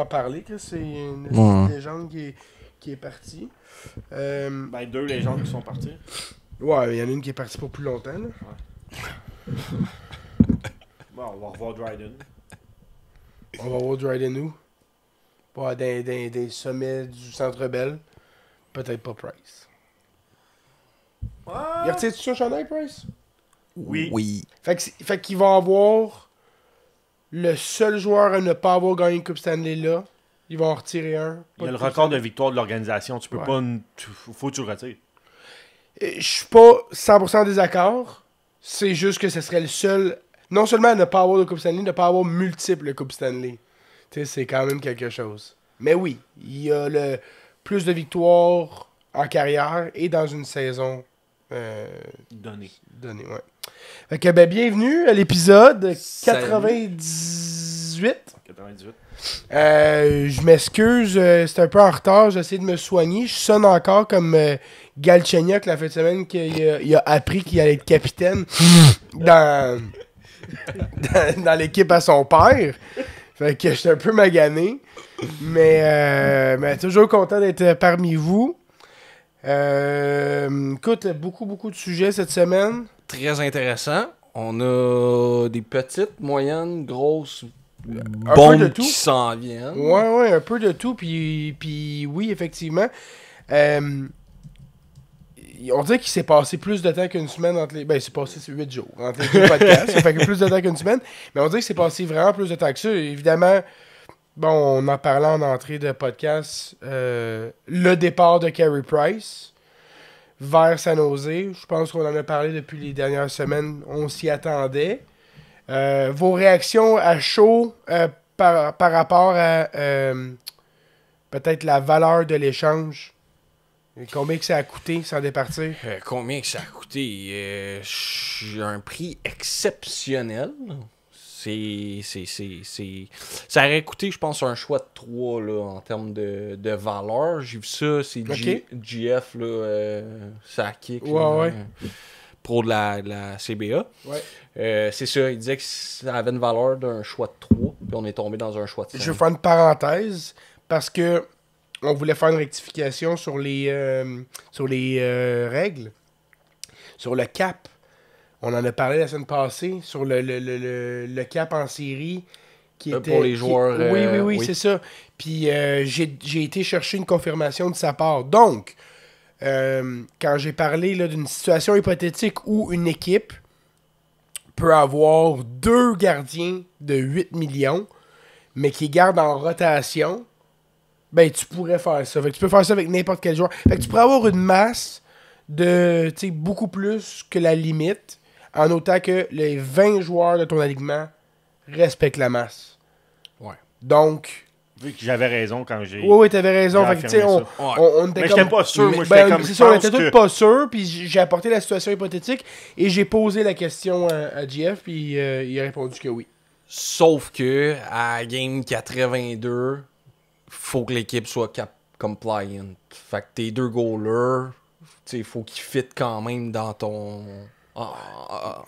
en parler, que c'est une légende qui est partie. Ben, 2 légendes qui sont parties. Ouais, il y en a une qui est partie pour plus longtemps. Là. Bon, on va revoir Dryden. On va voir Dryden où? Ouais, dans des sommets du Centre Bell. Peut-être pas Price. Il retire-tu son chandail, Price? Oui. Fait qu'il va avoir le seul joueur à ne pas avoir gagné une Coupe Stanley là. Ils vont en retirer un. Il y a le record de victoire de l'organisation. Tu peux Ouais. pas... Faut que tu le retires. Je suis pas 100% en désaccord. C'est juste que ce serait le seul... Non seulement à ne pas avoir de Coupe Stanley, ne pas avoir multiples Coupes Stanley. Tu sais, c'est quand même quelque chose. Mais oui, il y a le plus de victoires en carrière et dans une saison Donné. donnée. Ouais. Fait que, bienvenue à l'épisode Salut. 98. 98. Je m'excuse, c'est un peu en retard, j'essaie de me soigner. Je sonne encore comme Galchenyuk la fin de semaine qu'il a appris qu'il allait être capitaine dans l'équipe à son père. Fait que j'étais un peu magané. Mais toujours content d'être parmi vous. Écoute, beaucoup de sujets cette semaine. Très intéressant. On a des petites, moyennes, grosses peu de bombes tout. qui s'en viennent. Ouais, un peu de tout. Puis oui, effectivement. On dirait qu'il s'est passé plus de temps qu'une semaine entre les... Ben, c'est passé 8 jours entre les deux podcasts. Ça fait que plus de temps qu'une semaine. Mais on dirait que c'est passé vraiment plus de temps que ça. Évidemment, bon, on en parlait en entrée de podcast. Le départ de Carey Price vers San Jose. Je pense qu'on en a parlé depuis les dernières semaines. On s'y attendait. Vos réactions à chaud par rapport à peut-être la valeur de l'échange. Et combien que ça a coûté sans départir? Combien que ça a coûté? Un prix exceptionnel. Ça aurait coûté, je pense, un choix de 3 là, en termes de valeur. J'ai vu ça, c'est Ok. GF, là, ça kick. Ouais. Pro de la CBA. Ouais. C'est ça, il disait que ça avait une valeur d'un choix de 3, puis on est tombé dans un choix de 5. Je vais faire une parenthèse parce que on voulait faire une rectification sur les règles. Sur le cap. On en a parlé la semaine passée. Sur le cap en série. Qui était, pour les joueurs. Oui, c'est ça. Puis j'ai été chercher une confirmation de sa part. Donc, quand j'ai parlé là, d'une situation hypothétique où une équipe peut avoir 2 gardiens de 8 millions, mais qui gardent en rotation, ben tu pourrais faire ça. Fait que tu peux faire ça avec n'importe quel joueur. Fait que tu pourrais avoir une masse de beaucoup plus que la limite, en autant que les 20 joueurs de ton alignement respectent la masse. Ouais. Donc... Vu que j'avais raison quand j'ai... Oui, t'avais raison. j'ai Fait que, tu sais, affirmé on était Mais comme... j'étais pas sûr. Moi, Ben, j'étais comme... c'est ça, on je pense était tous que- pas sûrs, puis j'ai apporté la situation hypothétique, et j'ai posé la question à JF, puis il a répondu que oui. Sauf que à game 82, faut que l'équipe soit compliant. Fait que tes 2 goalers, il faut qu'ils fit quand même dans ton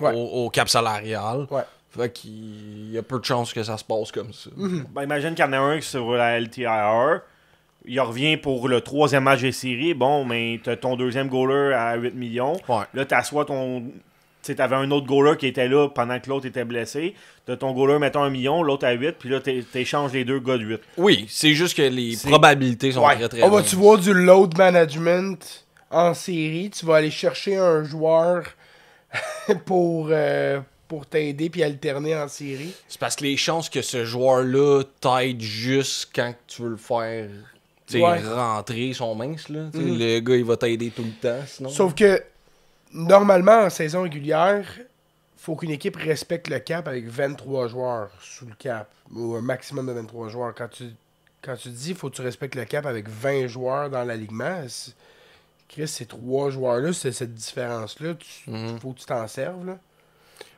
Ouais. au cap salarial. Ouais. Fait qu'il y a peu de chances que ça se passe comme ça. Ben, imagine qu'il y en a un sur la LTIR. Il revient pour le 3e match des séries. Bon, mais t'as ton 2e goaler à 8 millions. Ouais. Là, t'assois ton... Tu sais, t'avais un autre goaler qui était là pendant que l'autre était blessé. T'as ton goaler, mettons, 1 million, l'autre à 8, puis là, t'échanges les 2 gars de 8. Oui, c'est juste que les C'est- probabilités sont Ouais. très très On basses. va-tu voir du load management en série? Tu vas aller chercher un joueur pour t'aider puis alterner en série? C'est parce que les chances que ce joueur-là t'aide juste quand tu veux le faire Ouais. rentrer sont minces. Là. Le gars, il va t'aider tout le temps. Sinon. Sauf que, normalement, en saison régulière, faut qu'une équipe respecte le cap avec 23 joueurs sous le cap, ou un maximum de 23 joueurs. Quand tu dis faut que tu respectes le cap avec 20 joueurs dans l'alignement, Chris, ces 3 joueurs-là, c'est cette différence-là, faut que tu t'en serves. Là.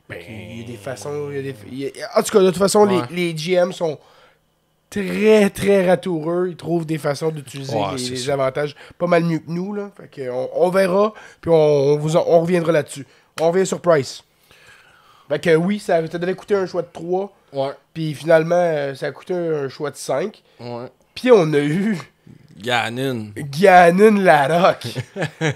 Ben, Il y a des façons... En tout cas, de toute façon, Ouais. les GM sont très, très ratoureux. Ils trouvent des façons d'utiliser Ouais, c'est les ça. avantages pas mal mieux que nous. Là. Fait que on verra, puis on reviendra là-dessus. On revient sur Price. Fait que oui, ça devait coûter un choix de 3. Ouais. Puis finalement, ça a coûté un choix de 5. Ouais. Puis on a eu Gannon. Gannon Larocque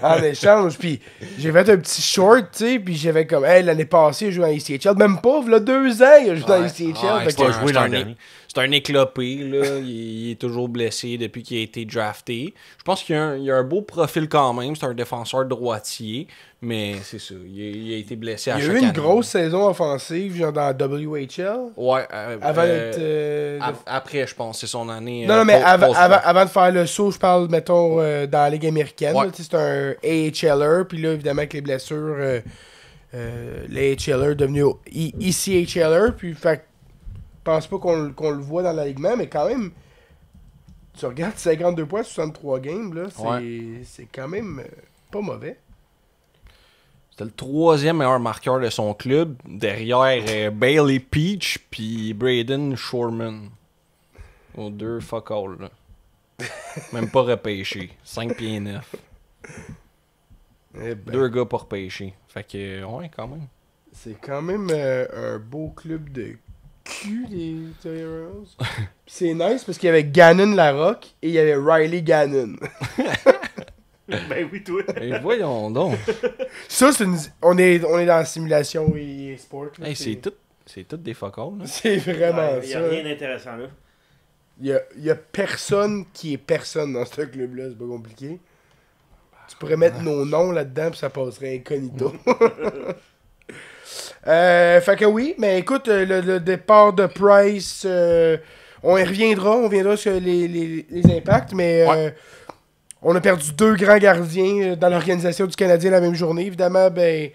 en échange. Puis j'ai fait un petit short, tu sais, puis j'avais comme, hey, l'année passée, il a joué dans l'ICHL. Même pas, il y a 2 ans, il a joué dans l'ICHL. Ouais, Fait que- joué l'an dernier. C'est un éclopé, là. Il est toujours blessé depuis qu'il a été drafté. Je pense qu'il a un beau profil quand même. C'est un défenseur droitier. Mais c'est ça. Il a été blessé à il y chaque a eu une année. grosse saison offensive, genre dans WHL. Ouais. Avant d'être. Après, je pense, c'est son année. Non, non, mais post- avant de faire le saut, je parle, mettons, dans la Ligue américaine. Ouais. Là, tu sais, c'est un AHLer, puis là, évidemment, avec les blessures, l'AHLer est devenu ECHLer, puis fait que je pense pas qu'on le voit dans l'alignement, mais quand même, tu regardes 52 points, 63 games, là, c'est quand même pas mauvais. C'était le 3e meilleur marqueur de son club, derrière Bailey Peach puis Braden Shorman. Aux 2 fuck all, là. Même pas repêché. 5 pieds 9. Eh ben, 2 gars pas repêchés. Fait que, ouais, quand même. c'est quand même un beau club de cul, les Heroes. Puis c'est nice parce qu'il y avait Gannon Larocque et il y avait Riley Gannon. Ben oui, toi. Et voyons donc. Ça, on est dans la simulation et sport. là, Hey, c'est tout des fuck all, là. C'est vraiment Il n'y ça. a rien d'intéressant là. Il y a personne qui est personne dans ce club-là, c'est pas compliqué. Tu pourrais mettre nos noms là-dedans puis ça passerait incognito. Fait que oui, mais écoute, le départ de Price, on y reviendra, on viendra sur les impacts, mais on a perdu 2 grands gardiens dans l'organisation du Canadien la même journée. Évidemment, ben,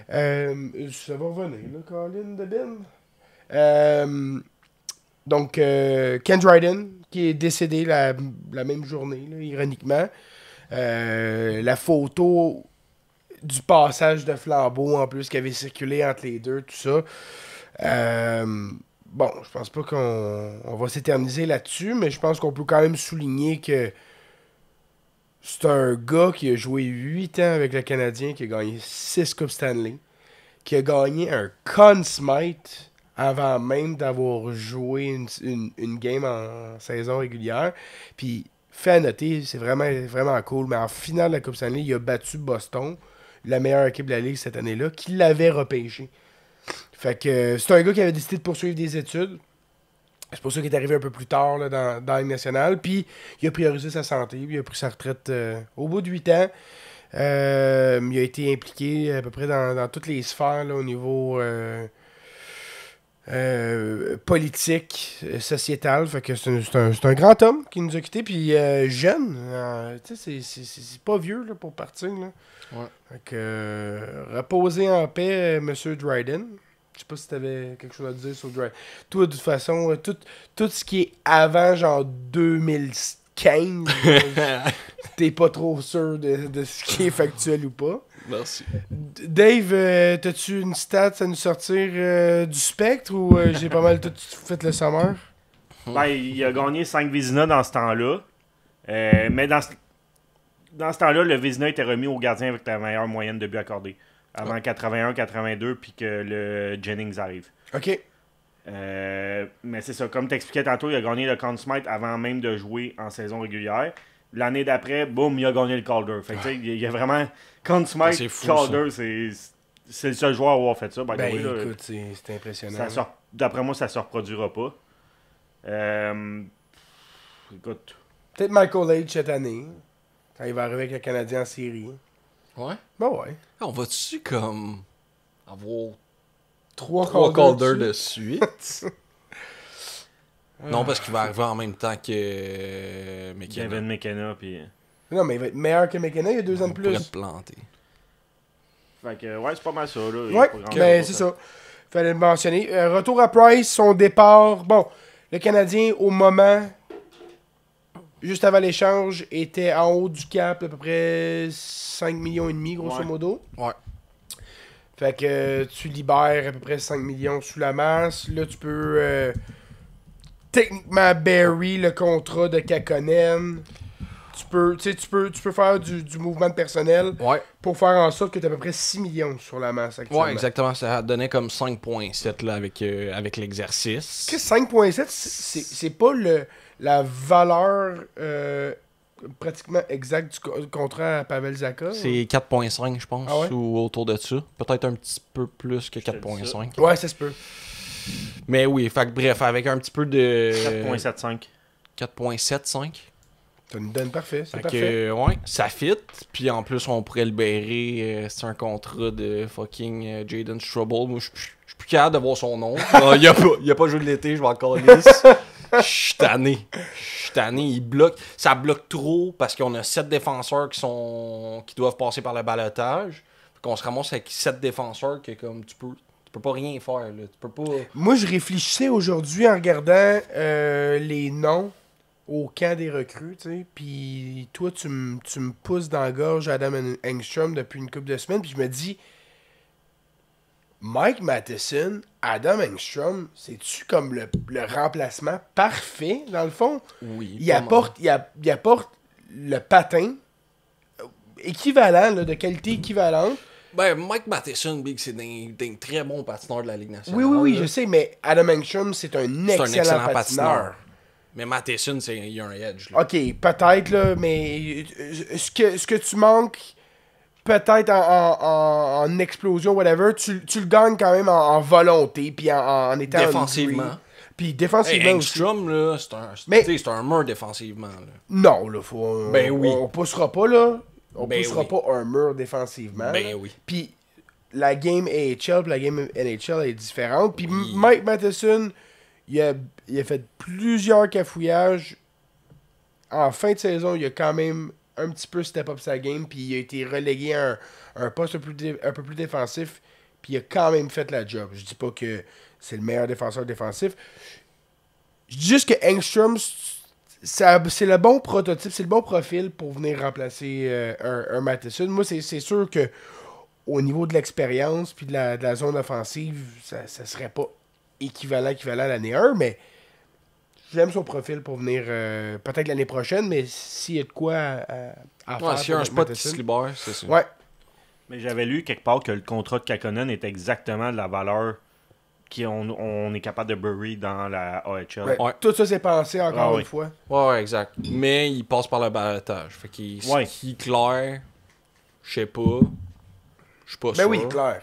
ça va revenir, là, Colin de Ben. Donc, Ken Dryden, qui est décédé la même journée, là, ironiquement. La photo du passage de flambeau, en plus, qui avait circulé entre les deux, tout ça. Bon, je pense pas qu'on va s'éterniser là-dessus, mais je pense qu'on peut quand même souligner que c'est un gars qui a joué 8 ans avec le Canadien, qui a gagné 6 Coupes Stanley, qui a gagné un Conn Smythe avant même d'avoir joué une game en saison régulière. Puis, fait à noter, c'est vraiment, vraiment cool, mais en finale de la Coupe Stanley, il a battu Boston, la meilleure équipe de la Ligue cette année-là, qui l'avait repêché. Fait que c'est un gars qui avait décidé de poursuivre des études. C'est pour ça qu'il est arrivé un peu plus tard là, dans la Ligue nationale. Puis il a priorisé sa santé. Puis il a pris sa retraite au bout de 8 ans. Il a été impliqué à peu près dans toutes les sphères là, au niveau politique, sociétal. Fait que c'est un grand homme qui nous a quittés. Puis jeune. Tu sais, c'est pas vieux là, pour partir. Là. Ouais. Fait que reposer en paix, Monsieur Dryden. Je sais pas si t'avais quelque chose à dire sur Dryden. Toi, de toute façon, tout ce qui est avant, genre 2015, t'es pas trop sûr de ce qui est factuel ou pas. Merci. Dave, t'as-tu une stat à nous sortir du spectre ou j'ai pas mal tout fait le summer? Ben, il a gagné 5 Vézina dans ce temps-là. Mais dans ce temps-là, le Vézina était remis au gardien avec la meilleure moyenne de buts accordés. Avant 81-82, puis que le Jennings arrive. OK. Mais c'est ça, comme t'expliquais tantôt, il a gagné le Conn Smythe avant même de jouer en saison régulière. L'année d'après, boum, il a gagné le Calder. Fait que, tu sais, il y a vraiment Conn Smythe, C'est fou, Calder, c'est le seul joueur à avoir fait ça. Ben, Oui, là, écoute, c'est impressionnant. d'après moi, ça se reproduira pas. Écoute, Peut-être Michael H cette année, quand il va arriver avec le Canadien en série. Ouais. Ben ouais. On va-tu comme avoir 3 3 Calder dessus. de suite? Non, parce qu'il va arriver en même temps que McKinnon. Kevin McKenna, puis... Non, mais il va être meilleur que McKenna, il y a 2 ans de On pourrait plus. te planter. Fait que, ouais, c'est pas mal ça, là. Il y a Ouais, pas grand ben chose c'est à- ça. Fallait le mentionner. Retour à Price, son départ. Bon, le Canadien, au moment, juste avant l'échange, était en haut du cap, à peu près 5,5 millions, grosso Ouais. modo. Ouais. Fait que tu libères à peu près 5 millions sous la masse. Là, tu peux techniquement bury le contrat de Kakkonen. tu peux faire du mouvement de personnel Ouais. pour faire en sorte que tu as à peu près 6 millions sur la masse actuellement. Ouais, exactement. Ça donnait comme 5.7 là, avec l'exercice. Que 5.7, c'est pas la valeur pratiquement exacte du contrat à Pavel Zacha? C'est 4.5, je pense, Ah ouais? ou autour de ça. Peut-être un petit peu plus que te dis 4.5. Ouais, ça se peut. Mais oui, fait que bref, avec un petit peu de... 4.75. 4.75. Ça nous donne parfait, c'est Fait parfait. que, ouais, ça fit. Puis en plus, on pourrait le bérer. C'est un contrat de fucking Jaden Struble. Moi, je suis plus capable de voir son nom. Il a pas joué de l'été, je vais encore lisse. Je suis tanné. Il bloque. Ça bloque trop parce qu'on a 7 défenseurs qui doivent passer par le balotage. Fait qu'on se ramasse avec 7 défenseurs que comme tu peux pas rien faire. Là. Tu peux pas. Moi, je réfléchissais aujourd'hui en regardant les noms au camp des recrues, tu sais. Puis toi, tu me pousses dans la gorge Adam Engstrom depuis une couple de semaines. Puis je me dis, Mike Matheson, Adam Engstrom, c'est-tu comme le remplacement parfait, dans le fond? Oui. Il apporte le patin équivalent, là, de qualité équivalente. Ben, Mike Matheson, Big, c'est d'un très bon patineur de la Ligue nationale. Oui, là. je sais, mais Adam Engstrom, c'est un C'est un excellent patineur. Mais Matheson, il y a un edge. Là. Ok, peut-être, là, mais ce que tu manques, peut-être en explosion, whatever, tu le gagnes quand même en volonté, puis en étant... Défensivement. hungry. Puis défensivement Hey, aussi. Engstrom, là, Mais- c'est un mur défensivement. Là. Non, là, faut... Ben oui. On poussera pas, là. On Ben poussera oui. pas un mur défensivement. Ben là. oui. Puis la game AHL puis la game NHL est différente. Puis Oui. Mike Matheson, il a fait plusieurs cafouillages. En fin de saison, il a quand même un petit peu step up sa game. Puis il a été relégué à un poste un peu plus défensif. Puis il a quand même fait la job. Je dis pas que c'est le meilleur défenseur défensif. Je dis juste que Engstrom, c'est le bon prototype, c'est le bon profil pour venir remplacer un Matheson. Moi, c'est sûr que au niveau de l'expérience puis de la zone offensive, ça serait pas équivalent à l'année 1, mais j'aime son profil pour venir peut-être l'année prochaine, mais s'il y a de quoi à faire. Ouais, s'il y a un pour spot qui Matheson. se libère, c'est ça. Ouais. Mais j'avais lu quelque part que le contrat de Kakkonen est exactement de la valeur qu'on est capable de bury dans la AHL. Ouais. Ouais. Tout ça, c'est pensé encore Ah une oui. fois. Ouais, exact. Mais il passe par le balotage. Fait qu'il Ouais. ce qui est clair, je sais pas. Je suis pas Ben sûr. oui, clair.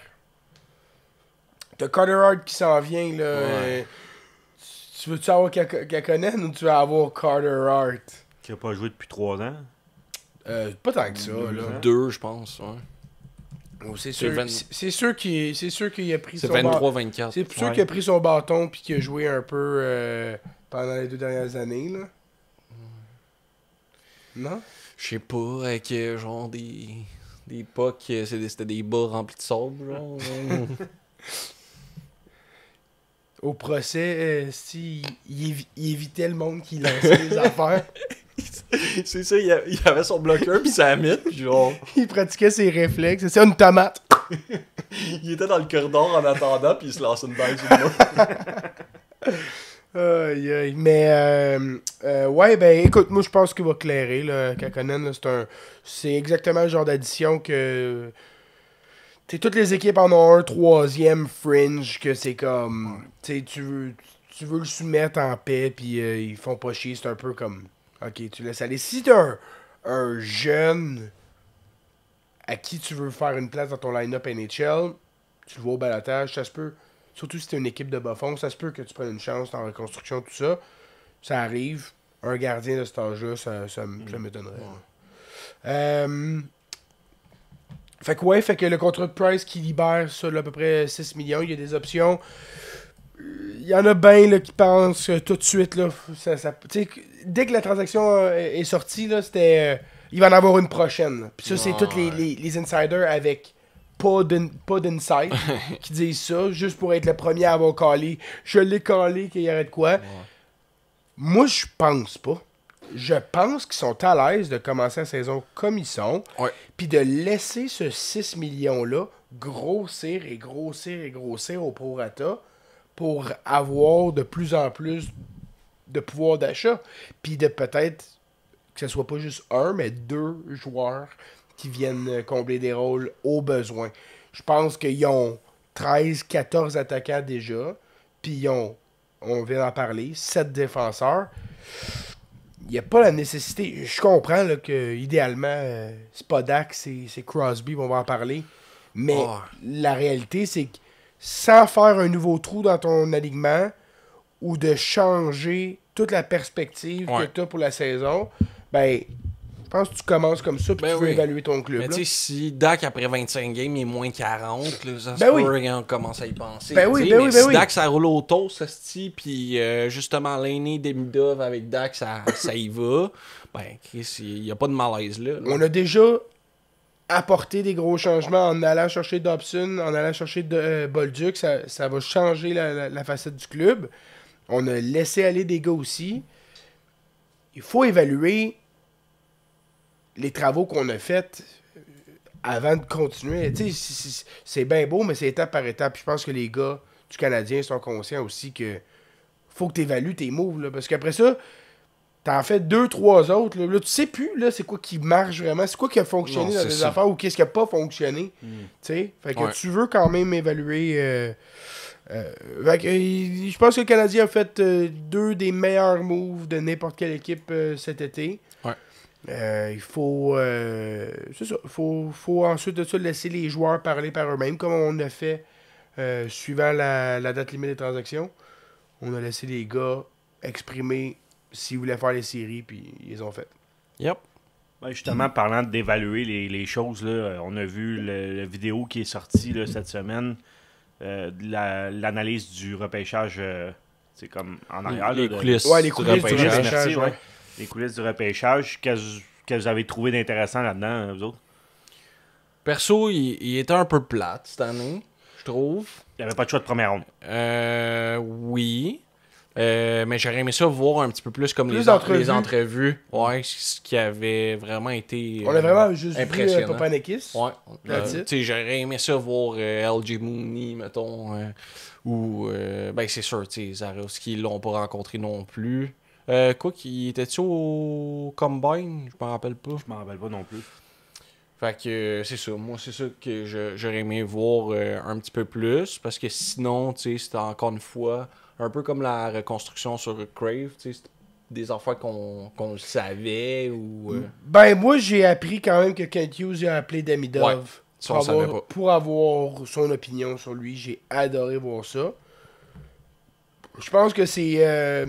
T'as Carter Hart qui s'en vient, là. Ouais. Tu veux-tu avoir Kakkonen ou tu veux avoir Carter Hart? Qui a pas joué depuis 3 ans. Pas tant que ça, là. 2, je pense. Ouais. Oh, c'est C'est sûr, 20. c'est sûr qu'il a pris C'est son bâton. 23-24. C'est sûr Ouais. qu'il a pris son bâton puis qu'il a joué un peu pendant les 2 dernières années, là. Non? Je sais pas, avec genre des pucks, c'était des bas remplis de sable, genre. Au procès, il évitait le monde qui lançait les affaires. C'est ça, il avait son bloqueur puis sa mythe, puis genre. Il pratiquait ses réflexes. C'est ça, une tomate. Il était dans le corridor en attendant, puis il se lançait une balle sur le mur. Aïe, aïe. Mais, ouais, ben, écoute, moi, je pense qu'il va clairer, là, Kakkonen, là, c'est exactement le genre d'addition que... Toutes les équipes en ont un troisième fringe, que c'est comme... Tu veux le soumettre en paix, puis ils font pas chier, c'est un peu comme... Ok, tu laisses aller. Si t'as un jeune à qui tu veux faire une place dans ton line-up NHL, tu le vois au balotage, ça se peut... Surtout si t'es une équipe de bas fond, ça se peut que tu prennes une chance en reconstruction, tout ça. Ça arrive. Un gardien de cet âge-là, ça m'étonnerait. Fait que le contrat de Price qui libère ça, là, à peu près 6 millions, il y a des options. Il y en a bien là, qui pensent que tout de suite, là, dès que la transaction est sortie, là, c'était il va en avoir une prochaine. Là. Puis ça, c'est tous les insiders avec pas d'insight qui disent ça, juste pour être le premier à avoir callé. Je l'ai callé qu'il y aurait de quoi. Ouais. Moi, je pense pas. Je pense qu'ils sont à l'aise de commencer la saison comme ils sont. Ouais. Puis de laisser ce 6 millions-là grossir et grossir et grossir au prorata pour avoir de plus en plus de pouvoir d'achat. Puis de peut-être que ce soit pas juste un, mais 2 joueurs qui viennent combler des rôles au besoin. Je pense qu'ils ont 13, 14 attaquants déjà, puis ils ont, on vient d'en parler, 7 défenseurs. Il n'y a pas la nécessité. Je comprends là, que idéalement, c'est pas Dak, c'est Crosby, on va en parler. Mais la réalité, c'est que sans faire un nouveau trou dans ton alignement ou de changer toute la perspective que tu as pour la saison, ben, je pense que tu commences comme ça puis tu veux évaluer ton club. Mais tu sais, si Dak, après 25 games, il est moins 40, là, ça on commence à y penser. Si Dak, ça roule au toast, puis justement, Laney, Demidov avec Dak, ça y va, ben, il n'y a pas de malaise là. On a déjà apporté des gros changements en allant chercher Dobson, en allant chercher Bolduc. Ça va changer la facette du club. On a laissé aller des gars aussi. Il faut évaluer les travaux qu'on a faits avant de continuer. C'est bien beau, mais c'est étape par étape. Je pense que les gars du Canadien sont conscients aussi que faut que tu évalues tes moves. Là, parce qu'après ça, t'en fais 2-3 autres. Là, tu sais plus là, c'est quoi qui marche vraiment. C'est quoi qui a fonctionné dans des affaires ou qu'est-ce qui n'a pas fonctionné. Fait que tu veux quand même évaluer... je pense que le Canadien a fait 2 des meilleurs moves de n'importe quelle équipe cet été. Il faut c'est ça. Faut ensuite de ça laisser les joueurs parler par eux-mêmes, comme on a fait suivant la date limite des transactions. On a laissé les gars exprimer s'ils voulaient faire les séries, puis ils les ont fait. Yep. Ben justement, parlant d'évaluer les choses, là, on a vu la vidéo qui est sortie là, cette semaine, l'analyse du repêchage, c'est comme en arrière. Les là, coulisses, les coulisses du repêchage. Merci, ouais. Les coulisses du repêchage. Qu'est-ce que vous avez trouvé d'intéressant là-dedans, vous autres? Perso, il était un peu plate cette année, je trouve. Il n'y avait pas de choix de première ronde. Oui. Mais j'aurais aimé ça voir un petit peu plus comme les entrevues. Ouais, ce qui avait vraiment été on a vraiment juste impressionnant. Vu Papanekis. Ouais. J'aurais aimé ça voir LJ Mooney, mettons. Ou, ben c'est sûr, Zarovski, ils l'ont pas rencontré non plus. Quoi, qui était-tu au Combine? Je m'en rappelle pas. Je m'en rappelle pas non plus. Fait que c'est ça. Moi, c'est ça que j'aurais aimé voir un petit peu plus. Parce que sinon, c'était encore une fois un peu comme la reconstruction sur Crave. C'était des affaires qu'on le savait. Ou, Ben, moi, j'ai appris quand même que Kent Hughes a appelé Demidov pour avoir son opinion sur lui. J'ai adoré voir ça. Je pense que c'est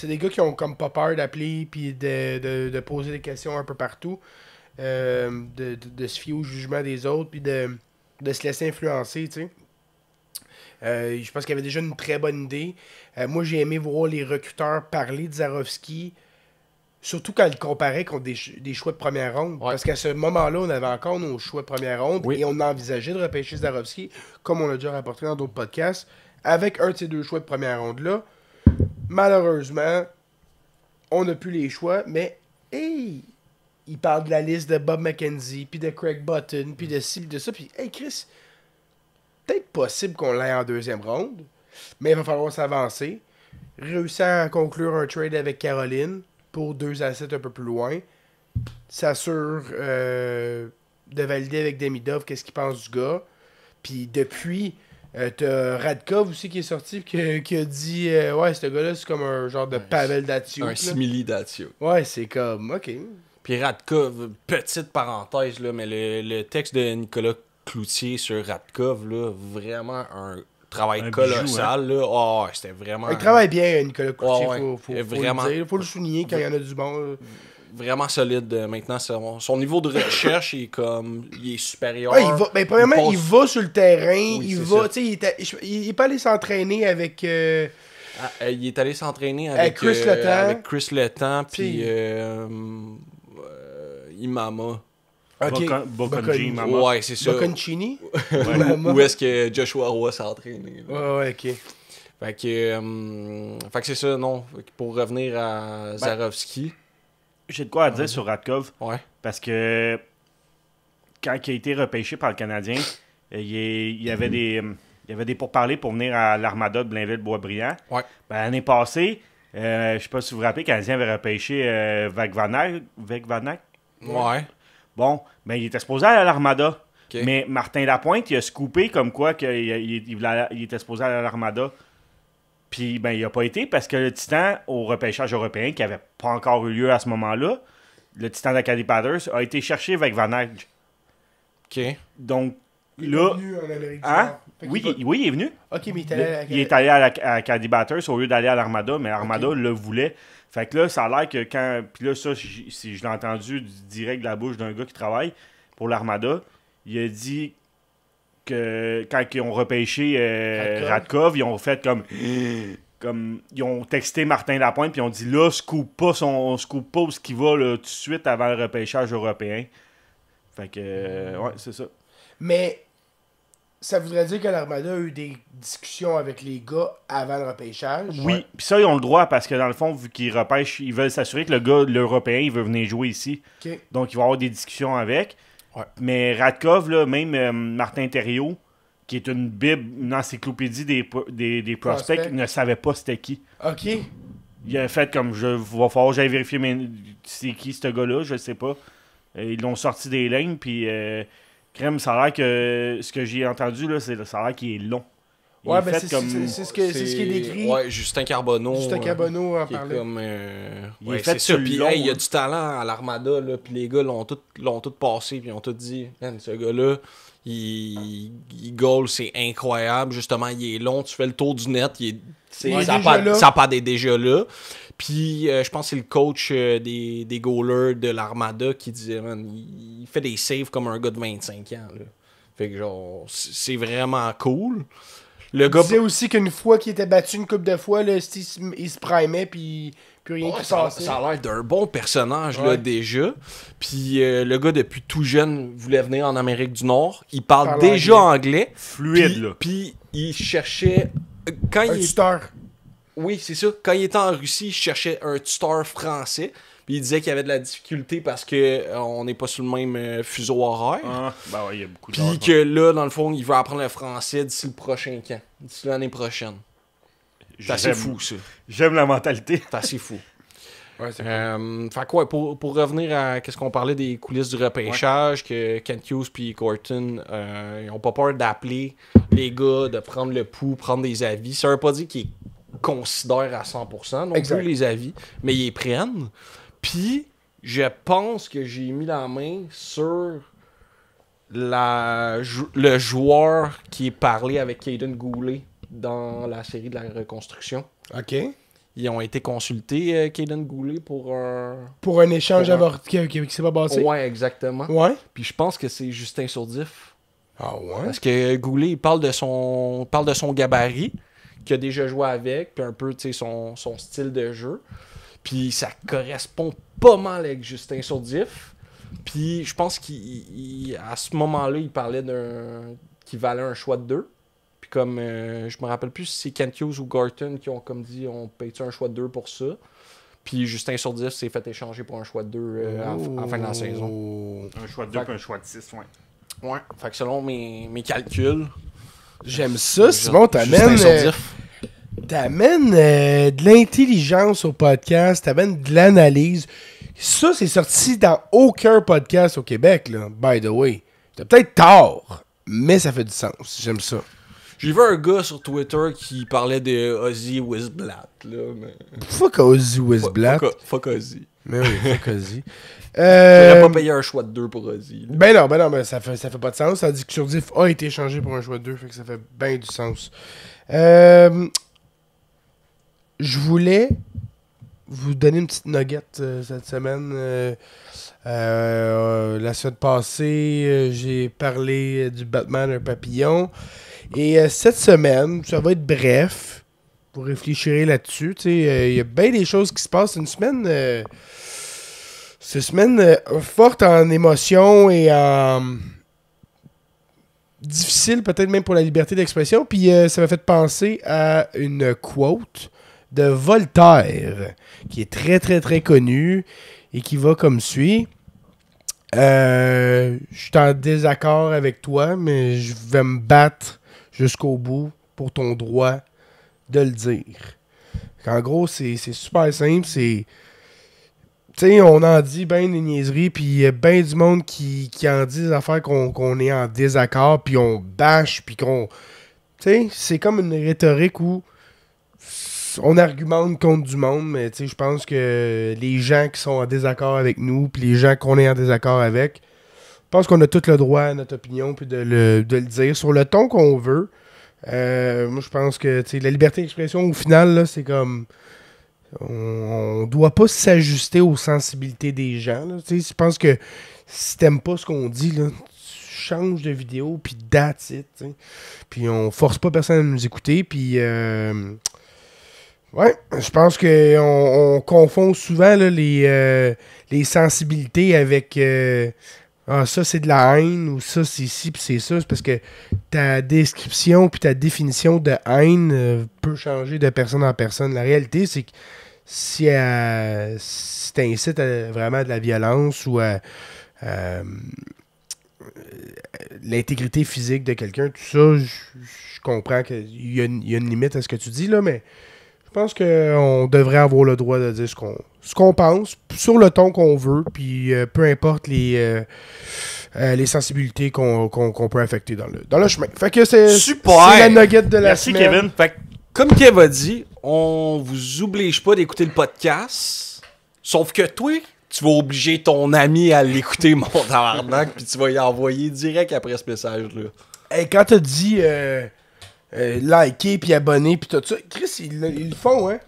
des gars qui ont comme pas peur d'appeler puis de poser des questions un peu partout. De se fier au jugement des autres puis de se laisser influencer, tu sais. Je pense qu'il y avait déjà une très bonne idée. Moi, j'ai aimé voir les recruteurs parler de Zarovski, surtout quand ils comparaient contre des choix de première ronde. Parce qu'à ce moment-là, on avait encore nos choix de première ronde et on envisageait de repêcher Zarovski, comme on l'a déjà rapporté dans d'autres podcasts, avec un de ces 2 choix de première ronde-là. Malheureusement, on n'a plus les choix, mais il parle de la liste de Bob McKenzie, puis de Craig Button, puis de ci, puis de ça, puis hey Chris, peut-être possible qu'on l'aille en 2e ronde, mais il va falloir s'avancer. Réussir à conclure un trade avec Caroline pour 2 assets un peu plus loin. S'assure de valider avec Demidov qu'est-ce qu'il pense du gars. Puis depuis, t'as Radkov aussi qui est sorti qui a dit ouais, ce gars-là, c'est comme un genre de Pavel Datsyuk. Un simili Datsyuk. Ouais, c'est comme, ok. Puis Radkov, petite parenthèse, là, mais le texte de Nicolas Cloutier sur Radkov, là, vraiment un travail colossal. Bijou, hein? Là. Oh, c'était vraiment... Il travaille bien, Nicolas Cloutier, faut vraiment... le dire. Faut le souligner quand il y en a du bon. Vraiment solide. Maintenant, son niveau de recherche il est supérieur. Ouais, premièrement, il va sur le terrain. Oui, il va, tu sais, il est pas allé s'entraîner avec... il est allé s'entraîner avec Chris Letang. Avec Chris Letang, puis Imama. Bokonji, Imama. Ouais, c'est ça. Bokonchini? Où est-ce que Joshua Roy s'est entraîné? Ouais, ok. Fait que c'est ça, non. Pour revenir à Zarovski. J'ai de quoi à dire sur Radkov. Ouais. Parce que quand il a été repêché par le Canadien, il y avait des pourparlers pour venir à l'Armada de Blainville-Boisbriand. Ouais. Ben, l'année passée, Je sais pas si vous vous rappelez, le Canadien avait repêché Vegvanak. Ouais. Bon, ben il était supposé aller à l'Armada. Ok. Mais Martin Lapointe, il a scoopé comme quoi il était supposé aller à l'Armada. Puis ben il a pas été parce que le Titan, au repêchage européen, qui avait pas encore eu lieu à ce moment-là, le Titan d'Acadie Panthers a été cherché Vegvanak. Ok. Donc Il est là... venu en Amérique du Hein? Nord. Fait qu'il Oui, va- oui, il est venu. Ok, mais il est allé à la- Il est allé à Acadie Batters au lieu d'aller à l'Armada, mais l'Armada le voulait. Fait que là, ça a l'air que quand... Puis là, ça, si je l'ai entendu direct de la bouche d'un gars qui travaille pour l'Armada, il a dit que quand ils ont repêché Radkov, ils ont fait comme... Ils ont texté Martin Lapointe, puis ils ont dit là, scoop pas où ce qui va là, tout de suite avant le repêchage européen. Fait que... ouais, c'est ça. Mais ça voudrait dire que l'Armada a eu des discussions avec les gars avant le repêchage. Oui, puis ça, ils ont le droit parce que dans le fond, vu qu'ils repêchent, ils veulent s'assurer que le gars, l'Européen, il veut venir jouer ici. Ok. Donc, il va y avoir des discussions avec. Ouais. Mais Radkov, là, même Martin Thériault, qui est une bible, une encyclopédie des prospects, Prospect. ne savait pas c'était qui. Ok. Il a fait comme, va falloir que j'aille vérifier c'est qui ce gars-là, je sais pas. Ils l'ont sorti des lignes, puis crème, ça a l'air que, ce que j'ai entendu, là, ça a l'air qu'il est long. Il Ouais, est ben fait c'est comme... c'est ce qui est décrit. Ouais, Justin Carbonneau. Justin Carbonneau en qui est parlait. comme, Il ouais, est fait c'est sur ça. le Puis long, hey, il y a hein. du talent à l'Armada, là. Puis les gars l'ont tout passé. Puis ils ont tout dit, man, ce gars-là, il goal, c'est incroyable. Justement, il est long. Tu fais le tour du net. Il est ça déjà là. n'a pas des déjà là. Puis je pense que c'est le coach des goalers de l'Armada qui disait, man, il fait des saves comme un gars de 25 ans. Là. Fait que genre, c'est vraiment cool. Le Il gars. disait aussi qu'une fois qu'il était battu une couple de fois, là, il se primait, puis plus rien Ouais, qui ça passait. a l'air d'un bon personnage là, Ouais. déjà. Puis le gars, depuis tout jeune, voulait venir en Amérique du Nord. Il parle Parle déjà anglais. Fluide, Puis- là. Puis il cherchait... Quand Un il... tuteur. Oui, c'est ça. Quand il était en Russie, il cherchait un tuteur français. Puis il disait qu'il y avait de la difficulté parce que on n'est pas sur le même fuseau horaire. Ah, ben ouais, il y a beaucoup Puis d'heures, que là, dans le fond, il veut apprendre le français d'ici le prochain camp. D'ici l'année prochaine. C'est assez J'aime- fou, ça. J'aime la mentalité. C'est assez fou. Ouais, c'est Fait que ouais, pour revenir à qu'est-ce qu'on parlait des coulisses du repêchage, que Kent Hughes puis Gorton, ils ont pas peur d'appeler les gars, de prendre le pouls, prendre des avis. Ça veut pas dire qu'ils considèrent à 100% non Exact. plus les avis, mais ils les prennent. Puis, je pense que j'ai mis la main sur le joueur qui est parlé avec Caden Goulet dans la série de la reconstruction. OK. Ils ont été consultés, Caden Goulet, pour un... Pour un échange Pour un- avorté qui s'est pas passé. Ouais, exactement. Ouais. Puis je pense que c'est Justin Sourdif. Ah ouais? Parce que Goulet, il parle de son gabarit, qu'il a déjà joué avec, puis un peu, tu sais, son style de jeu. Puis ça correspond pas mal avec Justin Sourdif. Puis je pense qu'à ce moment-là, il parlait qui valait un choix de 2. Puis comme, je me rappelle plus si c'est Kent Hughes ou Gorton qui ont comme dit, on paye-tu un choix de 2 pour ça. Puis Justin Sourdif s'est fait échanger pour un choix de 2 à la fin de la saison. Oh. Un choix de 2 et un choix de 6, ouais. Ouais, fait que selon mes calculs, J'aime ça, Simon, Justin Sourdif. t'amènes de l'intelligence au podcast, t'amènes de l'analyse. Ça, c'est sorti dans aucun podcast au Québec, là, by the way. T'as peut-être tort, mais ça fait du sens. J'aime ça. J'ai vu un gars sur Twitter qui parlait de Ozzy Wisblatt, là, mais... Fuck Ozzy Wisblatt. Fuck Ozzy. Mais oui, fuck Ozzy. J'aurais pas payé un choix de 2 pour Ozzy. Là. Ben non, mais ça fait pas de sens. Ça dit que Sourdif a été échangé pour un choix de 2, fait que ça fait bien du sens. Je voulais vous donner une petite nugget cette semaine. La semaine passée, j'ai parlé du Batman un papillon. Et cette semaine, ça va être bref. Vous réfléchirez là-dessus. Il y a bien des choses qui se passent. C'est une semaine... c'est une semaine forte en émotions et en... difficile peut-être même pour la liberté d'expression. Puis ça m'a fait penser à une quote de Voltaire qui est très très très connue et qui va comme suit. Je suis en désaccord avec toi, mais je vais me battre jusqu'au bout pour ton droit de le dire. En gros, c'est super simple. Tu sais, on en dit ben des niaiseries, puis il y a ben du monde qui en dit des affaires qu'on est en désaccord, puis on bâche, puis qu'on... Tu sais, c'est comme une rhétorique où on argumente contre du monde, mais tu sais, je pense que les gens qui sont en désaccord avec nous, puis les gens qu'on est en désaccord avec, je pense qu'on a tout le droit à notre opinion, puis de le dire sur le ton qu'on veut. Moi, je pense que tu sais, la liberté d'expression, au final, là, c'est comme... On doit pas s'ajuster aux sensibilités des gens. Là. Je pense que si t'aimes pas ce qu'on dit, là, tu changes de vidéo, puis that's it. T'sais. Puis on force pas personne à nous écouter. Puis ouais, je pense qu'on confond souvent là, les sensibilités avec ça c'est de la haine ou ça c'est ci puis c'est ça. C'est parce que ta description puis ta définition de haine peut changer de personne en personne. La réalité, c'est que si t'incites vraiment à de la violence ou à l'intégrité physique de quelqu'un, tout ça, je comprends qu'il y a une limite à ce que tu dis, là, mais je pense qu'on devrait avoir le droit de dire ce qu'on pense, sur le ton qu'on veut, puis peu importe les sensibilités qu'on peut affecter dans le chemin. Fait que c'est la nugget de la Merci, semaine. Kevin. Fait que, comme Kev a dit, on vous oblige pas d'écouter le podcast. Sauf que toi, tu vas obliger ton ami à l'écouter, mon tabarnak, puis tu vas y envoyer direct après ce message-là. Hey, quand t'as dit liker puis abonner puis tout ça, Chris, ils le font, hein?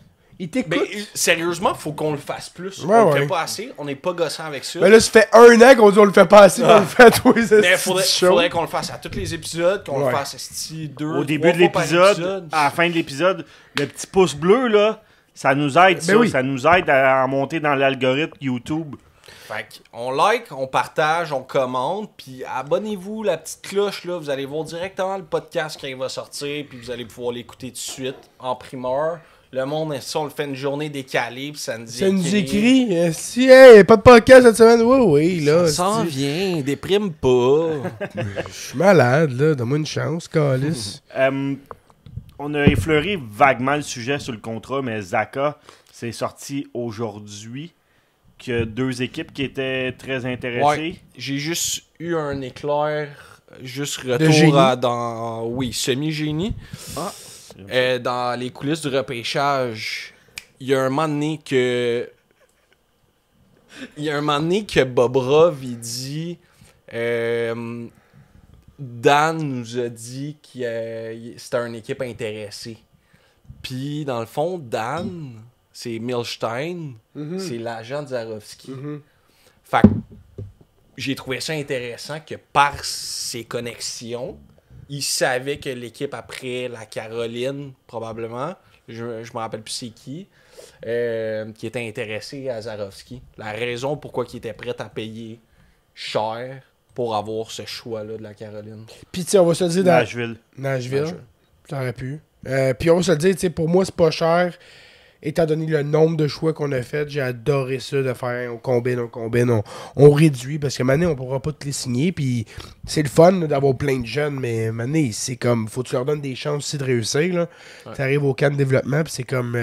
Ils t'écoutent. Mais sérieusement, faut qu'on le fasse plus. Ouais, on le ouais. fait pas assez, on n'est pas gossant avec ça. Mais là, ça fait 1 an qu'on dit on le fait pas assez, on le fait à tous les Mais shows. faudrait qu'on le fasse à tous les épisodes, qu'on le fasse Au début de l'épisode, à la fin de l'épisode, le petit pouce bleu, là, ça nous aide, Ben oui. Ça nous aide à monter dans l'algorithme YouTube. Fait on like, on partage, on commente, puis abonnez-vous, la petite cloche, là, vous allez voir directement le podcast quand il va sortir, puis vous allez pouvoir l'écouter tout de suite, en primeur. Le monde, si on le fait une journée décalée, puis ça nous Ça nous écrit. Si, hey, pas de podcast cette semaine. Oui, là. Ça s'en vient, déprime pas. Je suis malade, là. Donne-moi une chance, Calice. On a effleuré vaguement le sujet sur le contrat, mais Zaka, c'est sorti aujourd'hui qu'il y a 2 équipes qui étaient très intéressées. Ouais, j'ai juste eu un éclair, juste génie. retour dans... Oui, semi-génie. Ah. Dans les coulisses du repêchage, il y a un moment donné que... Bobrov, il dit... Dan nous a dit que c'était une équipe intéressée. Puis, dans le fond, Dan, c'est Milstein, c'est l'agent de Zarovski. Fait que j'ai trouvé ça intéressant que par ses connexions, il savait que l'équipe après la Caroline, probablement, je me rappelle plus c'est qui était intéressé à Zarovski. La raison pourquoi il était prêt à payer cher pour avoir ce choix-là de la Caroline. Puis, tu sais, on va se le dire Nashville. Nashville. Ça aurait pu. Puis, on va se le dire, tu sais, pour moi, c'est pas cher. Étant donné le nombre de choix qu'on a fait, j'ai adoré ça de faire on combine, on réduit parce que maintenant on pourra pas te les signer. Puis c'est le fun là, d'avoir plein de jeunes, mais maintenant c'est comme faut que tu leur donnes des chances aussi de réussir. Là. Ouais. Tu arrives au camp de développement, puis c'est comme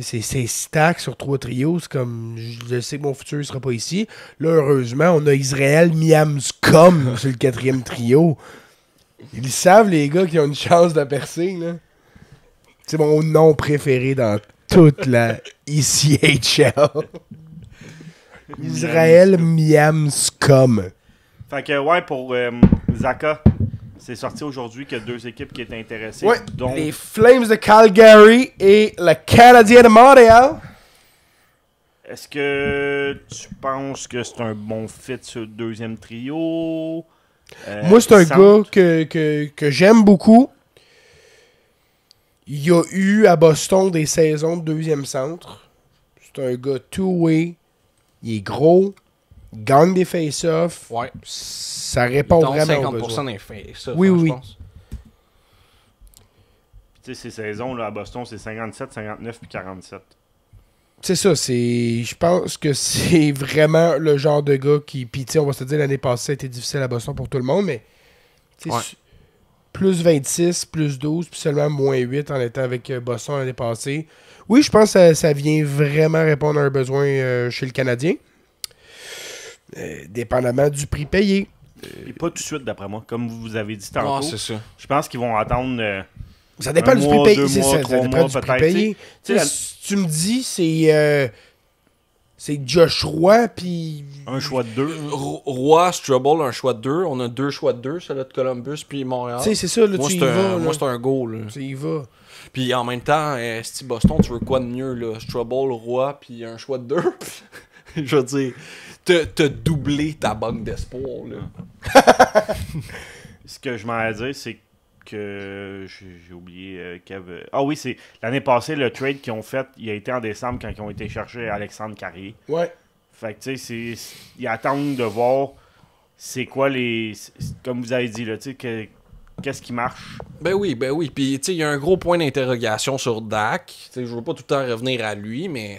c'est stack sur 3 trios. C'est comme je sais que mon futur ne sera pas ici. Là, heureusement, on a Israël Miamscom sur le 4e trio. Ils savent, les gars, qui ont une chance de percer. Là. C'est mon nom préféré dans toute la ECHL. Israël Miamscom. Fait que, ouais, pour Zaka, c'est sorti aujourd'hui qu'il y a 2 équipes qui étaient intéressées. Ouais, dont les Flames de Calgary et le Canadien de Montréal. Est-ce que tu penses que c'est un bon fit sur le 2e trio? Moi, c'est un gars que j'aime beaucoup. Il y a eu à Boston des saisons de 2e centre. C'est un gars two-way. Il est gros. Il gagne des face-offs. Ouais. Ça répond vraiment aux 50% des face-offs. Oui, oui. Je pense. Tu sais, ces saisons là, à Boston, c'est 57, 59 puis 47. C'est ça. Je pense que c'est vraiment le genre de gars qui... Puis, tu sais, on va se dire, l'année passée, ça a été difficile à Boston pour tout le monde, mais... Ouais. plus 26, plus 12, puis seulement moins 8 en étant avec Boston l'année passée. Oui, je pense que ça vient vraiment répondre à un besoin chez le Canadien. Dépendamment du prix payé. Et pas tout de suite, d'après moi. Comme vous avez dit Ouais, tantôt, c'est ça. je pense qu'ils vont attendre Ça dépend un du mois, prix payé. 2 C'est mois, ça, 3 dépend mois du prix peut-être. payé. Tu sais, Si tu me dis, c'est Josh Roy, puis... un choix de 2. Roy, Struble, un choix de 2. On a 2 choix de 2, celui de Columbus puis Montréal. Tu sais, c'est ça, là, Moi, tu y c'est vas. moi, c'est un go. Là. Tu y vas. Puis en même temps, si Boston, tu veux quoi de mieux, là? Struble, Roy, puis un choix de 2. Je veux dire, t'as doublé ta banque d'espoir, là. Ce que je m'en ai dire, c'est que j'ai oublié Kev. Ah oui, c'est l'année passée, le trade qu'ils ont fait, il a été en décembre quand ils ont été chercher Alexandre Carrier. Ouais. Fait que tu sais, ils attendent de voir c'est quoi comme vous avez dit, là, tu sais, qu'est-ce qui marche. Ben oui. Puis, tu sais, il y a un gros point d'interrogation sur Dak. Tu sais, je veux pas tout le temps revenir à lui, mais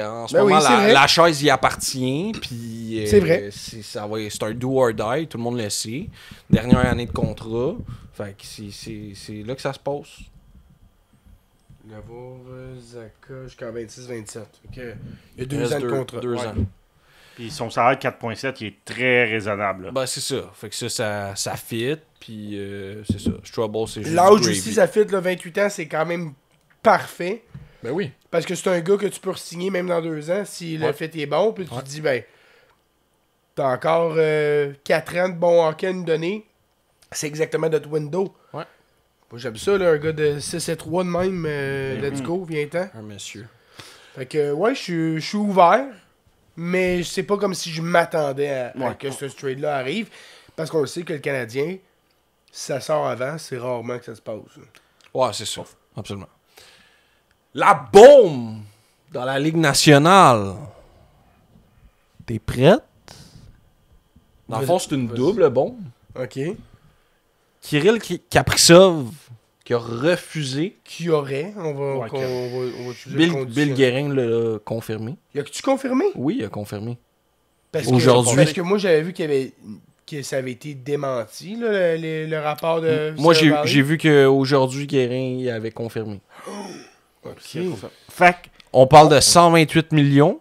en ce Ben moment, oui, c'est vrai. la chaise y appartient. Puis, C'est vrai. C'est un do or die, tout le monde le sait. Dernière année de contrat. Fait que c'est là que ça se passe. L'avoir Zaka jusqu'en 26-27. Il y a Il 2 reste ans de contrat. 2 Ouais. ans. Puis son salaire 4.7, il est très raisonnable. Là. Ben, c'est ça. Fait que ça fit. Puis, c'est ça. Struble, c'est juste L'âge gravy. aussi, ça fit, là, 28 ans, c'est quand même parfait. Ben oui. Parce que c'est un gars que tu peux re-signer même dans 2 ans si le fit est bon. Puis tu te dis, ben, t'as encore 4 ans de bon hockey à nous donner. C'est exactement notre window. Ouais. Moi, j'aime ça, là, un gars de 6 et 3 de même. Let's go, viens-t'en. Un monsieur. Fait que, ouais, je suis ouvert. Mais c'est pas comme si je m'attendais à que ce trade-là arrive. Parce qu'on le sait que le Canadien, si ça sort avant, c'est rarement que ça se passe. Ouais, c'est ça. Absolument. La bombe dans la Ligue nationale. T'es prête? Dans le fond, c'est une Vas-y. double bombe. OK. Kirill Kaprizov qui a refusé. Qui aurait, on va Ouais, utiliser le conditionnel. Bill Guérin l'a confirmé. Y a-tu confirmé? Oui, il a confirmé. Parce Aujourd'hui. Parce que moi, j'avais vu que ça avait été démenti, là, le rapport de... Moi, Sarah Valley. j'ai vu qu'aujourd'hui, Guérin il avait confirmé. OK. Fait que, On parle de 128 millions,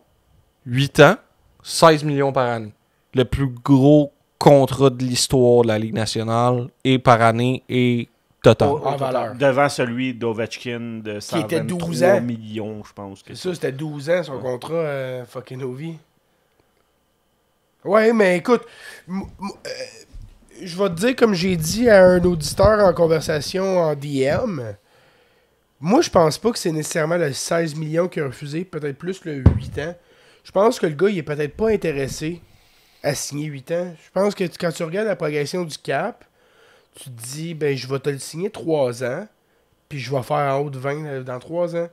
8 ans, 16 millions par année. Le plus gros contrat de l'histoire de la Ligue nationale, et par année, et total. En valeur. devant celui d'Ovechkin de Qui était 12 123 ans. millions, je pense. Que C'est ça, c'était 12 ans son contrat, fucking Ovi. Ouais, mais écoute, je vais te dire, comme j'ai dit à un auditeur en conversation en DM, moi, je pense pas que c'est nécessairement le 16 millions qu'il a refusé, peut-être plus le 8 ans. Je pense que le gars, il est peut-être pas intéressé à signer 8 ans. Je pense que quand tu regardes la progression du cap, tu te dis, ben, je vais te le signer 3 ans, puis je vais faire en haut de 20 dans 3 ans.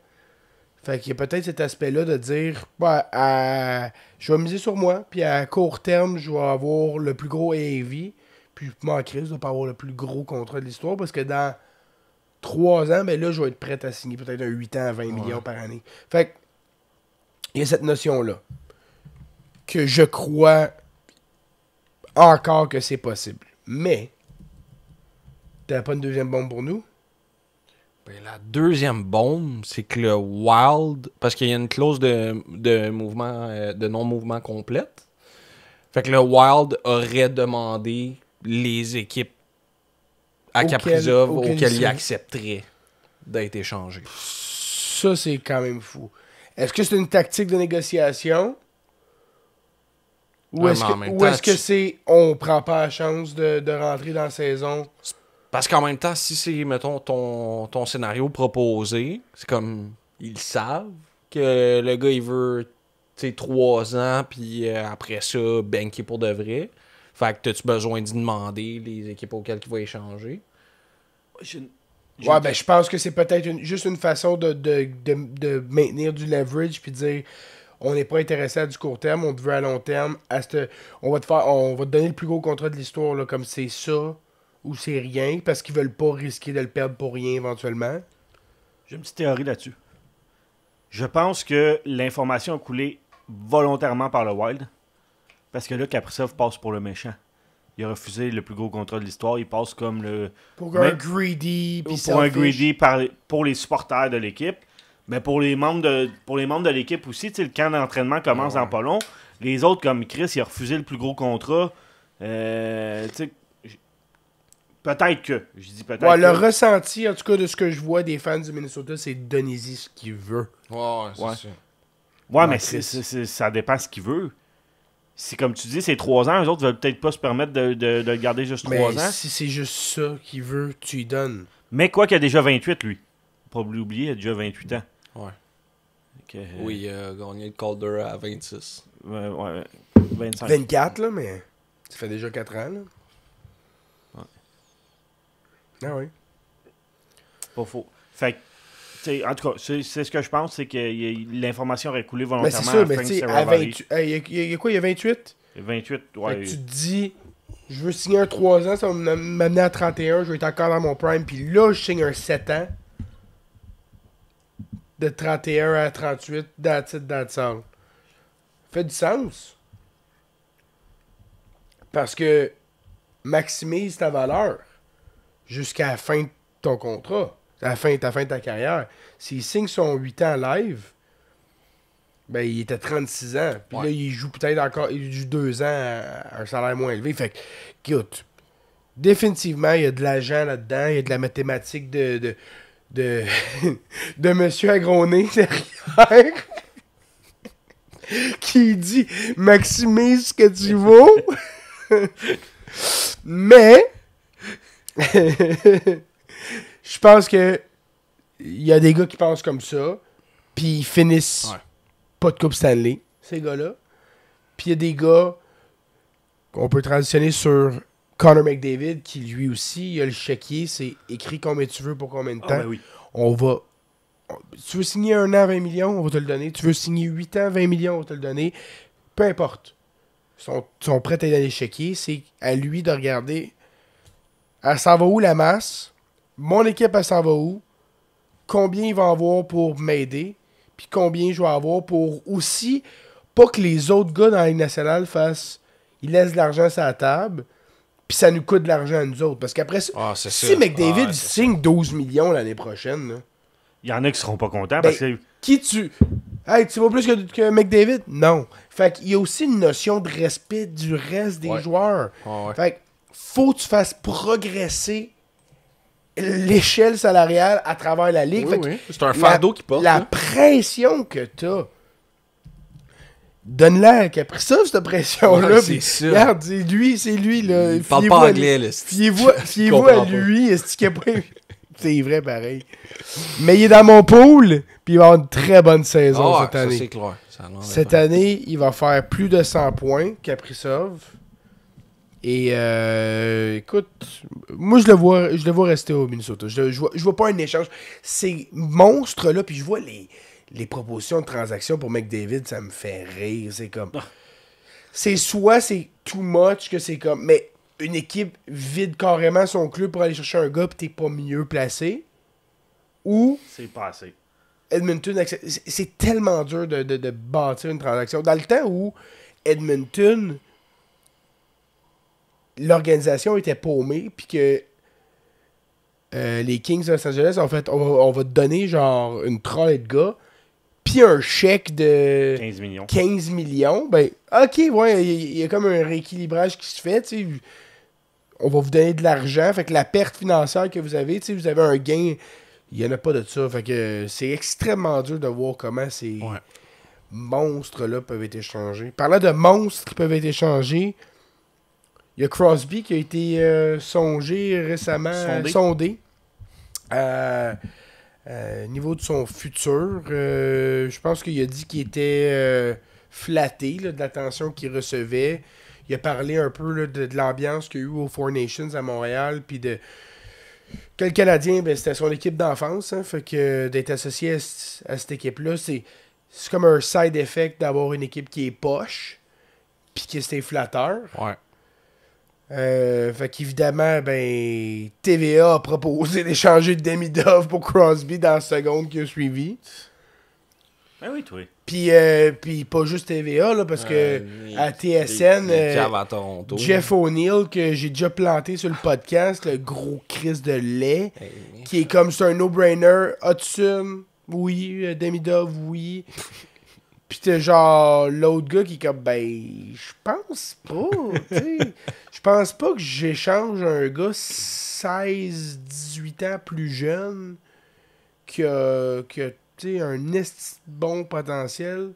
Fait qu'il y a peut-être cet aspect-là de dire, je vais miser sur moi, puis à court terme, je vais avoir le plus gros AAV, puis je m'en crise de pas avoir le plus gros contrat de l'histoire, parce que dans 3 ans, ben là, je vais être prêt à signer peut-être un 8 ans à 20 millions par année. Fait que, il y a cette notion-là, que je crois encore que c'est possible. Mais, t'as pas une deuxième bombe pour nous? Ben, la deuxième bombe, c'est que le Wild, parce qu'il y a une clause de mouvement, de non-mouvement complète. Fait que le Wild aurait demandé les équipes à Kaprizov auxquelles il accepterait d'être échangé. Ça, c'est quand même fou. Est-ce que c'est une tactique de négociation? Ou Ouais, est-ce mais en même que, temps, ou est-ce que c'est on prend pas la chance de rentrer dans la saison? Parce qu'en même temps, si c'est, mettons, ton scénario proposé, c'est comme, ils savent que le gars, il veut, tu sais, 3 ans, puis après ça, banker pour de vrai. Fait que t'as-tu besoin d'y demander les équipes auxquelles il va échanger? Ouais, ben je pense que c'est peut-être juste une façon de maintenir du leverage puis de dire on n'est pas intéressé à du court terme, on te veut à long terme. On va te donner le plus gros contrat de l'histoire, là, comme c'est ça ou c'est rien, parce qu'ils veulent pas risquer de le perdre pour rien éventuellement. J'ai une petite théorie là-dessus. Je pense que l'information a coulé volontairement par le Wild. Parce que là, Kaprizov passe pour le méchant. Il a refusé le plus gros contrat de l'histoire. Il passe comme le... Pour un greedy, puis pour un selfish. greedy pour les supporters de l'équipe. Mais pour les membres de l'équipe aussi, tu sais, le camp d'entraînement commence dans pas long. Les autres, comme Chris, il a refusé le plus gros contrat. Tu sais, peut-être que. Je dis peut-être Ouais, que. le ressenti, en tout cas, de ce que je vois des fans du Minnesota, c'est donnez-y ce qu'il veut. Ouais, c'est Ouais. ça. Ouais, mais Chris. ça dépend ce qu'il veut. Si, comme tu dis, c'est 3 ans, eux autres veulent peut-être pas se permettre de le garder juste 3 Mais ans. si c'est juste ça qu'il veut, tu lui donnes. Mais quoi qu'il a déjà 28, lui. Pas oublier, il a déjà 28 ans. Ouais. Donc, Oui, il a gagné le Calder à 26. ouais, 25. 24, là, mais ça fait déjà 4 ans, là. Ouais. Ah oui. Pas faux. Fait que, tu sais, en tout cas, c'est ce que je pense, c'est que l'information aurait coulé Mais c'est volontairement ça, à mais Frank tu sais, à Saravalli. 28. Il y a quoi, il y a 28? 28, Fait ouais. que tu te dis, je veux signer un 3 ans, ça va m'amener à 31, je vais être encore dans mon prime, puis là, je signe un 7 ans. De 31 à 38, that's it, that's all. Fait du sens. Parce que maximise ta valeur jusqu'à la fin de ton contrat, à la fin de ta carrière. S'il signe son 8 ans live, ben il était 36 ans. Puis Ouais. là, il joue peut-être encore, il joue 2 ans à un salaire moins élevé. Fait que, écoute, définitivement, il y a de l'argent là-dedans, il y a de la mathématique de Monsieur Agroné derrière qui dit maximise ce que tu vaux. Mais je pense que il y a des gars qui pensent comme ça, puis ils finissent Ouais. pas de Coupe Stanley, ces gars-là. Puis il y a des gars qu'on peut transitionner sur Connor McDavid, qui lui aussi, il a le chéquier, c'est écrit combien tu veux pour combien de temps. Ah, ben oui. On va. Tu veux signer 1 an, 20 millions, on va te le donner. Tu veux signer 8 ans, 20 millions, on va te le donner. Peu importe. Ils sont prêts à donner les chéquiers. C'est à lui de regarder. Elle s'en va où la masse? Mon équipe, elle s'en va où? Combien il va avoir pour m'aider? Puis combien je vais avoir pour aussi. Pas que les autres gars dans la Ligue nationale fassent. Ils laissent de l'argent sur la table. Puis ça nous coûte de l'argent à nous autres. Parce qu'après ça. Ah, c'est Si ça. McDavid Ah, il c'est signe 12 millions l'année prochaine, là, Il y en a qui seront pas contents Ben, parce que. qui tu. Hey, tu vaux plus que McDavid? Non. Fait qu'il y a aussi une notion de respect du reste des Ouais. joueurs. Ah, ouais. Fait que faut que tu fasses progresser l'échelle salariale à travers la ligue. Oui, Fait que oui. C'est un fardeau qui porte. La là. pression que t'as. Donne-la à Kaprizov, cette pression-là. Ouais, puis c'est ça. regarde, c'est lui, là. Il parle Fiez-vous pas à- anglais, là. Fiez-vous comprends à pas. lui, est-ce qu'il a pas... C'est vrai, pareil. Mais il est dans mon pool, puis il va avoir une très bonne saison Ah, ouais, cette ça, année. c'est clair. Ça n'enlève Cette pas. année, il va faire plus de 100 points, Kaprizov. Et écoute, moi je le vois rester au Minnesota. Je vois pas un échange. Ces monstres-là, puis je vois les propositions de transactions pour McDavid, ça me fait rire. C'est comme. C'est soit c'est too much que c'est comme. Mais une équipe vide carrément son club pour aller chercher un gars, puis t'es pas mieux placé. Ou C'est pas assez. Edmonton, c'est tellement dur de bâtir une transaction. Dans le temps où Edmonton, l'organisation était paumée, puis que les Kings de Los Angeles ont fait, on va te donner genre une trolley de gars, puis un chèque de 15 millions. 15 millions, ben ok, ouais, il y a comme un rééquilibrage qui se fait, tu sais. On va vous donner de l'argent, fait que la perte financière que vous avez, tu sais, vous avez un gain. Il n'y en a pas de ça. Fait que c'est extrêmement dur de voir comment ces Ouais. monstres-là peuvent être échangés. Parlant de monstres qui peuvent être échangés, il y a Crosby qui a été songé récemment, sondé. Niveau de son futur, je pense qu'il a dit qu'il était flatté là, de l'attention qu'il recevait. Il a parlé un peu là, de l'ambiance qu'il y a eu aux Four Nations à Montréal, puis de que le Canadien, ben, c'était son équipe d'enfance. Hein, fait que d'être associé à cette équipe-là, c'est comme un side effect d'avoir une équipe qui est poche, puis que c'était flatteur. Ouais. Fait qu'évidemment, ben, TVA a proposé d'échanger Demidov pour Crosby dans la seconde qui a suivi. Ben oui, toi. Puis pas juste TVA, là, parce que à TSN, les caves à Toronto. Jeff O'Neill, que j'ai déjà planté sur le podcast, le gros Chris de lait, qui est comme c'est un no-brainer. Hudson, oui. Demidov, oui. Pis t'as genre l'autre gars qui est comme, ben, je pense pas, tu sais. Je pense pas que j'échange un gars 16-18 ans plus jeune que tu sais, un esti bon potentiel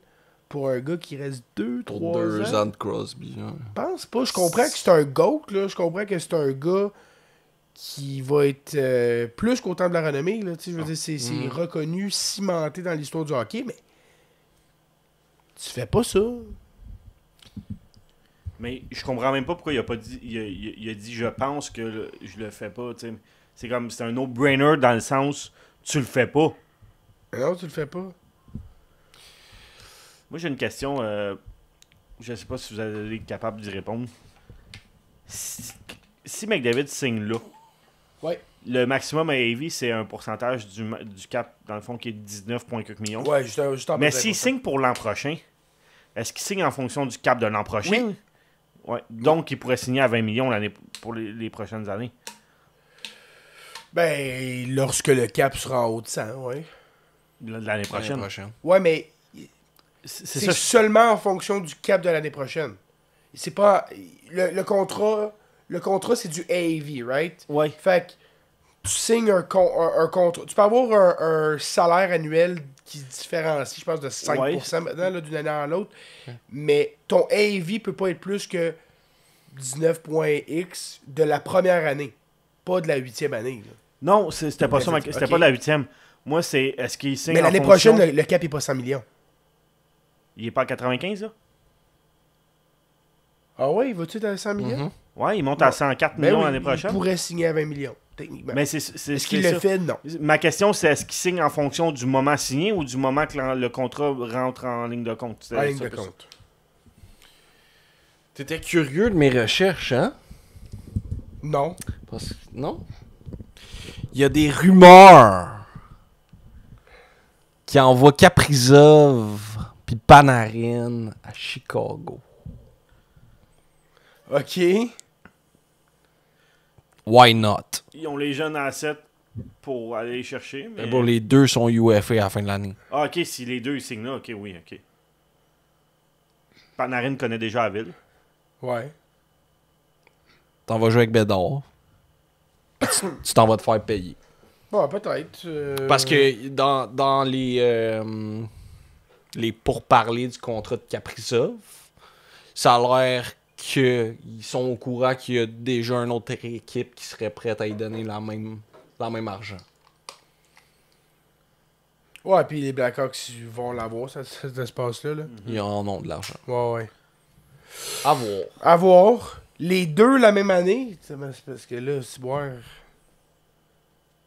pour un gars qui reste 2-3 Pour 2 ans. ans de Crosby. Hein. Je pense pas. Je comprends que c'est un GOAT, là. Je comprends que c'est un gars qui va être plus qu'au temps de la renommée, là. Tu sais, je veux dire, c'est reconnu, cimenté dans l'histoire du hockey, mais tu fais pas ça. Mais je comprends même pas pourquoi il a pas dit. Il a dit je pense que je le fais pas. T'sais. C'est comme c'est un no-brainer dans le sens tu le fais pas. Non, tu le fais pas. Moi j'ai une question. Je sais pas si vous allez être capable d'y répondre. Si McDavid signe là, Ouais. le maximum à AV c'est un pourcentage du cap dans le fond qui est 19 points quelques millions. Ouais, juste en Mais peut-être s'il pour ça. signe pour l'an prochain, est-ce qu'il signe en fonction du cap de l'an prochain? Oui. Ouais. Donc, il pourrait signer à 20 millions pour les prochaines années. Ben, lorsque le cap sera en haut de 100, ouais. L'année prochaine. Ouais, mais C'est c'est ça. seulement en fonction du cap de l'année prochaine. C'est pas... Le contrat, c'est du AAV, right? Ouais. Fait que tu signes un contrat. Tu peux avoir un salaire annuel qui se différencie, je pense, de 5% maintenant, là, d'une année à l'autre. Mais ton AAV peut pas être plus que 19.x de la première année. Pas de la 8e année. Là. Non, c'était pas ça. C'était Ok. pas la 8e. Moi, c'est est-ce qu'il signe Mais en l'année fonction... prochaine, le cap est pas 100 millions. Il est pas à 95, là? Ah ouais, il va-tu être à 100 millions? Mhm. Ouais, il monte à 104 Ben millions oui, l'année il prochaine. pourrait signer à 20 millions, techniquement. Mais c'est Est-ce qu'il c'est le ça. fait? Non. Ma question, c'est est-ce qu'il signe en fonction du moment signé ou du moment que le contrat rentre en ligne de compte? C'est En ligne ça, de plus ça. compte. T'étais curieux de mes recherches, hein? Non. Non? Il y a des rumeurs qui envoient Kaprizov puis Panarin à Chicago. OK. Why not? Ils ont les jeunes à 7 pour aller les chercher. Mais... Bon, les deux sont UFA à la fin de l'année. Ah, ok, si les deux ils signent là, ok, oui, ok. Panarin connaît déjà la ville. Ouais. T'en vas jouer avec Bédard. Tu t'en vas te faire payer. Bon, peut-être. Parce que dans les pourparlers du contrat de Kaprizov, ça a l'air qu'ils sont au courant qu'il y a déjà une autre équipe qui serait prête à y donner la même argent. Ouais, puis les Blackhawks ils vont l'avoir, cet espace-là. Là. Ils en ont de l'argent. Ouais, ouais. À voir. À voir. Les deux la même année. C'est parce que là, c'est boire.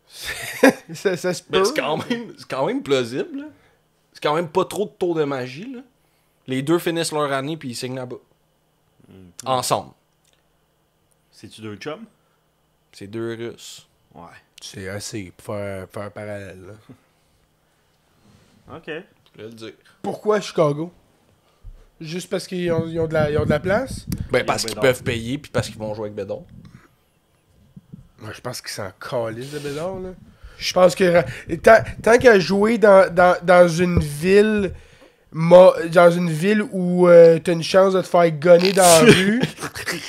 ça se peut. Mais c'est quand même plausible. Là. C'est quand même pas trop de tour de magie. Là. Les deux finissent leur année puis ils signent là-bas. Ensemble. C'est-tu deux chums? C'est deux Russes. Ouais. C'est assez pour faire un parallèle. Là. Ok. Je vais le dire. Pourquoi Chicago? Juste parce qu'ils ont de la place? Ben, parce qu'ils peuvent payer puis parce qu'ils vont jouer avec Bédard. Moi, je pense qu'ils s'en calissent de Bédard, là. Je pense que tant qu'à jouer dans une ville où t'as une chance de te faire gonner dans la rue,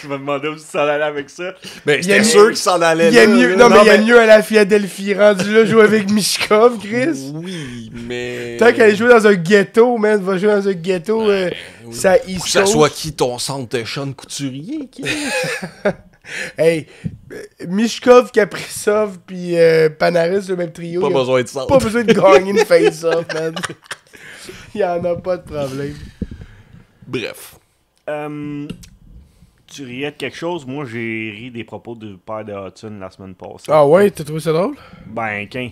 Je me demandais où ça allait avec ça. Ben, c'était sûr qu'il s'en allait il y a mieux, mieux à la Philadelphie rendu là jouer avec Mishkov, Chris. Oui, mais... Tant qu'à jouer dans un ghetto, man, va jouer dans un ghetto, oui. ça Ou que ça soit qui ton centre de Sean Couturier, qui Hey, Mishkov, Kaprizov, puis Panarin, le même trio. Pas y a besoin de centre. pas besoin de gagner une face-off, man. Il y en a pas de problème. Bref. Tu riais de quelque chose? Moi, j'ai ri des propos du père de Hudson la semaine passée. Ah ouais, t'as trouvé ça drôle? Ben, qu'un.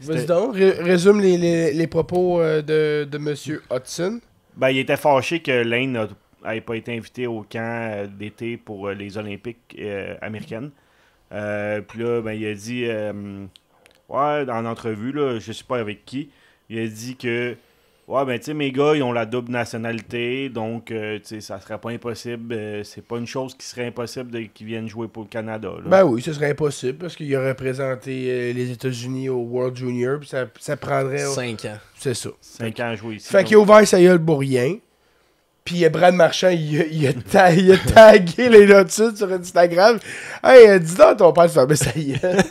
Vas-y donc, résume les propos de Monsieur Hudson. Ben, il était fâché que Lane n'ait pas été invité au camp d'été pour les Olympiques américaines. Puis là, ben, il a dit, ouais, dans l'entrevue, là, je sais pas avec qui, il a dit que Ouais, ben tu sais, mes gars, ils ont la double nationalité, donc tu sais, ça serait pas impossible. C'est pas une chose qui serait impossible qu'ils viennent jouer pour le Canada. Là. Ben oui, ce serait impossible parce qu'il a représenté les États-Unis au World Junior, puis ça prendrait. 5 ans. C'est ça. 5 ans à jouer ici. Fait qu'il a ouvert sa gueule pour rien. Puis Brad Marchand, il a tagué les Lotus sur Instagram. Hey, dis donc à ton père de fermer sa gueule.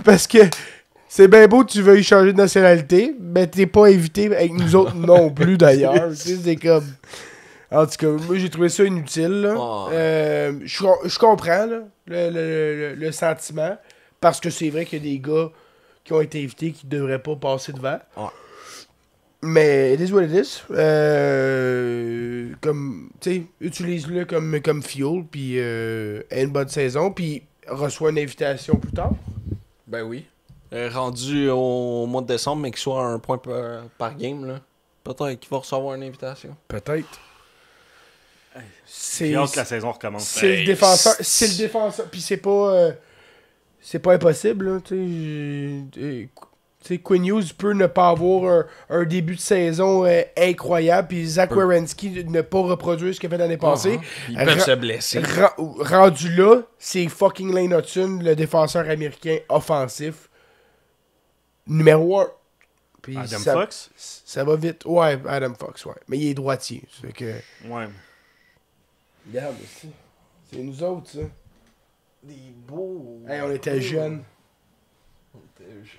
Parce que c'est bien beau que tu veuilles changer de nationalité, mais t'es pas invité avec nous autres non plus d'ailleurs. Tu sais, c'est comme. En tout cas, moi j'ai trouvé ça inutile. Là. Oh. Je comprends là, le sentiment. Parce que c'est vrai qu'il y a des gars qui ont été invités qui devraient pas passer devant. Ouais. Mais it is what it is. Comme, tu sais, utilise-le comme fuel, puis une bonne saison, puis reçoit une invitation plus tard. Ben oui. Rendu au mois de décembre, mais qu'il soit à 1 point par game, là. Peut-être qu'il va recevoir une invitation. Peut-être. J'ai hâte que la saison recommence. C'est le défenseur. C'est le défenseur. Puis c'est pas impossible, là, tu sais, Quinn Hughes peut ne pas avoir un début de saison incroyable, puis Zach Werenski ne pas reproduire ce qu'il a fait l'année passée. Ils peuvent se blesser. Rendu là, c'est fucking Lane Hudson, le défenseur américain offensif, numéro 1. Puis Adam ça, Fox? Ça va vite. Ouais, Adam Fox, ouais. Mais il est droitier. C'est que... Ouais. Regarde, c'est nous autres, ça. Des beaux. Hey, on était jeunes.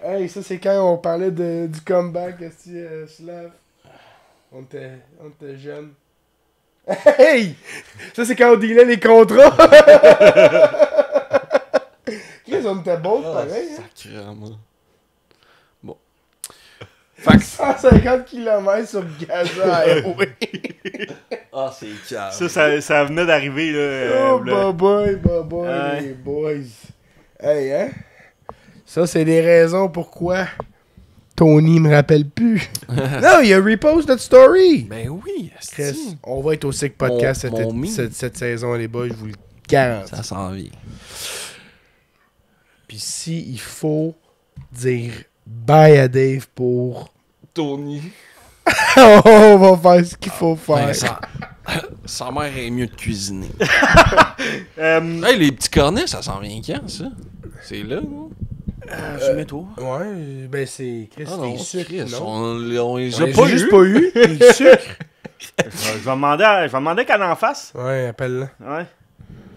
Hey, ça c'est quand on parlait du comeback, Slav. On était jeunes. Hey! Ça c'est quand on dealait les contrats. Qu'est-ce on était bons, pareil. Hein? Sacrément. Bon. Fait que 150 km sur Gaza à Highway. Ah, c'est calme. Ça venait d'arriver, là. Oh, bye bye, les boys. Hey, hein? Ça, c'est des raisons pourquoi Tony me rappelle plus. Non, il a repost notre story. Ben oui, Chris, on va être au Sick Podcast cette saison, les boys, je vous le garantis. Ça s'en vient. Puis si il faut dire bye à Dave pour... Tony. On va faire ce qu'il faut faire. Ben, sa mère est mieux de cuisiner. Hey, les petits cornets, ça s'en vient quand, ça? C'est là, non? Souviens-toi. Ouais, ben c'est Chris, les sucres, Chris, non? on les On a les pas a juste eu. pas eu, les sucres. Je vais demander qu'elle en fasse. Ouais, appelle-la. Ouais.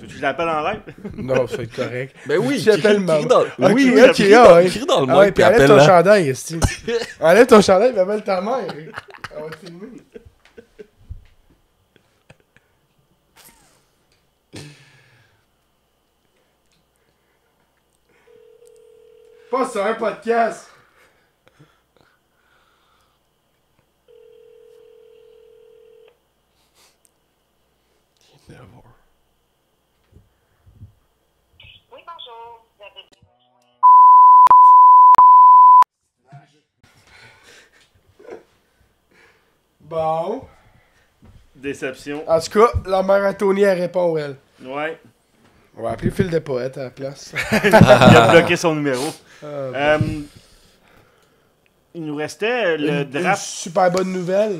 Tu l'appelles en live? Non, c'est correct. Ben oui, j'appelle crie maman. dans... Ok, oui, ok, crie ah dans, ouais. crie dans le Ah mic, ouais, puis puis enlève ton appelle-la. chandail, esti. Enlève ton chandail, puis appelle ta mère. Elle va te filmer. Pas sur un podcast. Oui, bonjour. Vous avez... Bon. Déception. En tout cas, la mère à Tony, elle répond, elle. Ouais. On va appeler Phil de Poète à la place. Il a bloqué son numéro. Il nous restait le Une draft. super bonne nouvelle.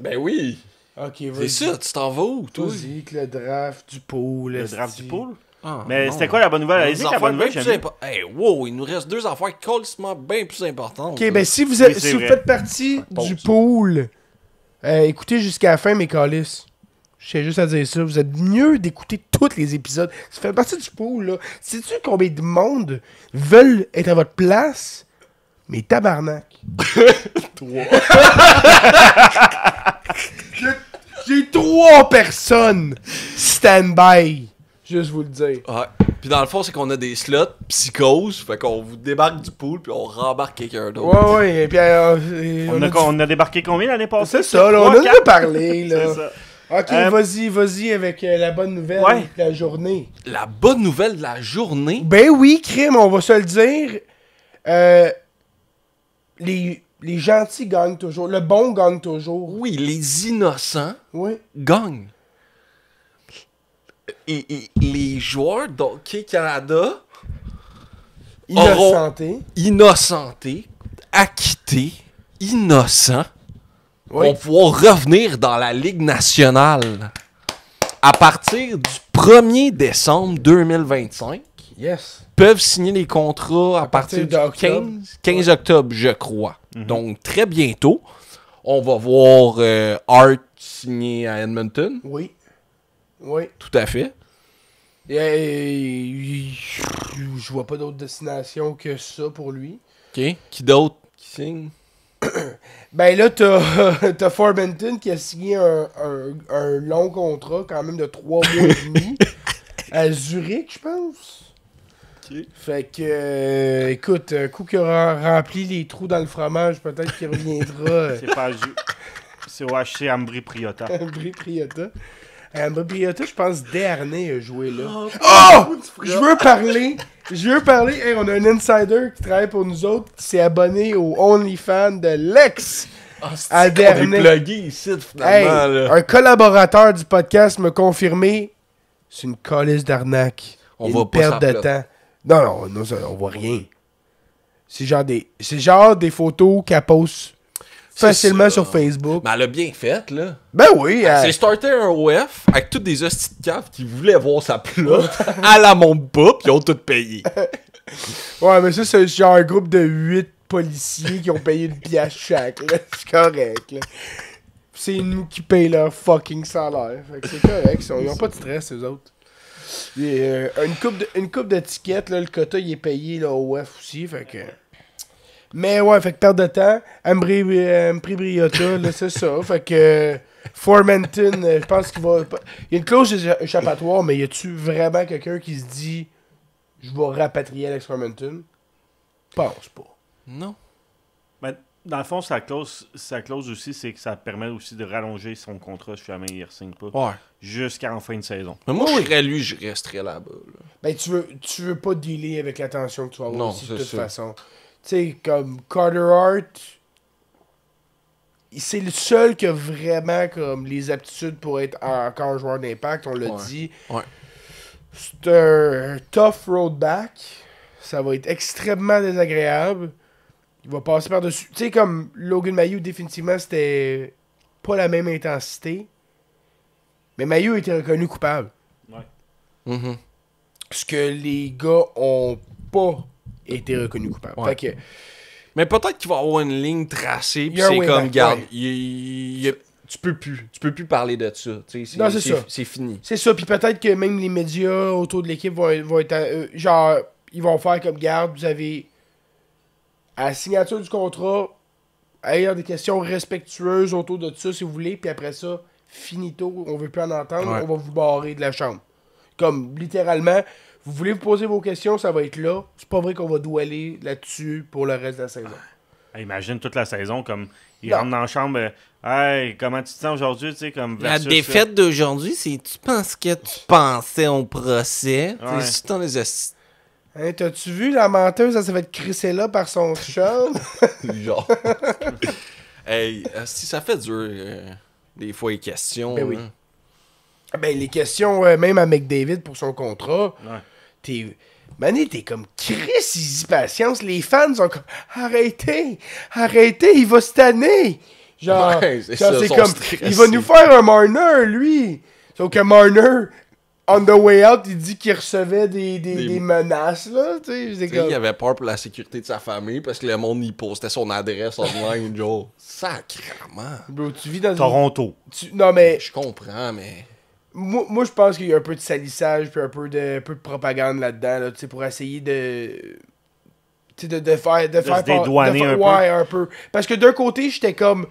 Ben oui. Ok, C'est vas-y. ça, tu t'en vas où, toi? Vas-y, que le draft du pool. Le draft du pool. Ah, Mais non. c'était quoi la bonne nouvelle? Allez-y, Des la bonne affaires nouvelle, bien j'aime plus bien. Hey, wow, il nous reste 2 affaires colissement bien plus importantes. Ok, ben si vous, Oui, c'est si vous vrai. faites partie Pause. du pool, écoutez jusqu'à la fin, mes calices. Je tiens juste à dire ça. Vous êtes mieux d'écouter tous les épisodes. Si vous faites partie du pool, là, sais-tu combien de monde veulent être à votre place? Mais tabarnak. J'ai 3 personnes stand-by. Juste vous le dire. Ouais. Puis dans le fond, c'est qu'on a des slots psychose, fait qu'on vous débarque du pool puis on rembarque quelqu'un d'autre. Ouais, et puis On a débarqué combien l'année passée? c'est ça, là, on en a parlé, là. C'est ça. Ok, vas-y avec la bonne nouvelle Ouais. de la journée. La bonne nouvelle de la journée. Ben oui, crime, on va se le dire. Les gentils gagnent toujours. Le bon gagne toujours. Oui, les innocents Oui. gagnent. Et les joueurs d'Hockey Canada Innocenté. innocentés, acquittés, innocents Oui. vont pouvoir revenir dans la Ligue nationale à partir du 1er décembre 2025. Yes. Peuvent signer les contrats à partir du d'octobre. 15 octobre, je crois. Donc, très bientôt, on va voir Hart signer à Edmonton. Oui. Oui. Tout à fait. Je vois pas d'autre destination que ça pour lui. OK. Qui d'autre qui signe? Ben là, t'as Forbenton qui a signé un long contrat, quand même de 3 mois et demi, à Zurich, je pense. OK. Fait que, écoute, un coup qu'il aura rempli les trous dans le fromage, peut-être qu'il reviendra. C'est pas c'est au HC Ambry Priota. Ambry Priota. Ambry Priota, je pense, Desharnais a joué là. Oh! Je veux parler. Hey, on a un insider qui travaille pour nous autres qui s'est abonné au OnlyFans de Lex. À On est Desharnais. plugué ici, Hey, finalement. là. un collaborateur du podcast m'a confirmé. C'est une calisse d'arnaque. On Une va pas perte de s'appeler. temps. Non, on voit rien. C'est genre des photos qu'elle poste facilement ça. sur Facebook. Mais elle a bien fait, là. Ben oui. C'est starté un OF avec toutes des hosties de caves qui voulaient voir sa plotte. Elle la monte pas, pis ils ont tout payé. Ouais, mais ça, c'est genre un groupe de 8 policiers qui ont payé une pièce chaque. Là. C'est correct. Là. C'est nous qui payons leur fucking salaire. Fait que c'est correct. Ils ont pas de stress, eux autres. Et, une coupe de tickets, là, le quota, il est payé là, au OF aussi. Fait que... Mais ouais, fait que perte de temps. Ambry Priota, là, c'est ça. Fait que Formenton, je pense qu'il va... Il y a une clause échappatoire, mais y a-tu vraiment quelqu'un qui se dit je vais rapatrier Alex Formenton? Pense pas. Non. Ben, dans le fond, sa clause aussi, c'est que ça permet aussi de rallonger son contrat si jamais il ne re-signe pas. Ouais. Jusqu'en fin de saison. Mais moi, je serais lui, je resterais là-bas. Là. Ben, tu veux pas dealer avec la tension que tu vas avoir Non, aussi, de c'est toute ça. façon. Tu sais, comme Carter Hart, c'est le seul qui a vraiment comme les aptitudes pour être encore joueur d'impact, on l'a Ouais. dit. Ouais. C'est un tough road back. Ça va être extrêmement désagréable. Il va passer par-dessus. Tu sais, comme Logan Mailloux, définitivement, c'était pas la même intensité. Mais Mailloux a été reconnu coupable. Mhm. Ce que les gars ont pas été reconnus coupables. Ouais. Fait que, Mais peut-être qu'il va y avoir une ligne tracée, Il pis y a un c'est way comme, back, garde, ouais. tu peux plus parler de ça. Tu sais, Non, c'est ça. C'est fini. c'est ça, puis peut-être que même les médias autour de l'équipe vont être genre, ils vont faire comme garde, vous avez à la signature du contrat, ayant des questions respectueuses autour de ça si vous voulez, puis après ça, finito, on veut plus en entendre, Ouais. on va vous barrer de la chambre. Comme littéralement, vous voulez vous poser vos questions, ça va être là. C'est pas vrai qu'on va doualer là-dessus pour le reste de la saison. Imagine toute la saison comme il Non. rentre dans la chambre. Hey, comment tu te sens aujourd'hui? Tu sais, comme La versus, défaite d'aujourd'hui, c'est tu penses que tu pensais au procès. Ouais. C'est dans les esti- Hein, t'as-tu vu la menteuse, elle s'est fait crisser là par son chum? genre. Hey, si ça fait dur, des fois, les questions. Ben oui. hein. Ben, les questions, même à McDavid pour son contrat, Ouais. t'es... Mané, t'es comme Chris, easy patience. Les fans sont comme arrêtez, il va se tanner. Genre, Ouais, c'est genre, ça, c'est sont comme stressés. il va nous faire un Marner, lui. Sauf que Marner, on the way out, il dit qu'il recevait des menaces, là. Tu sais, c'est Tu sais, comme. il avait peur pour la sécurité de sa famille parce que le monde, il postait son adresse online, genre. Sacrement. Bro, tu vis dans une. Toronto. Non, mais. Je comprends, mais. Moi, je pense qu'il y a un peu de salissage puis un peu de propagande là-dedans, là, tu sais, pour essayer de. Tu sais, de faire. De faire se dédouaner un peu. Ouais, un peu. Parce que d'un côté, j'étais comme.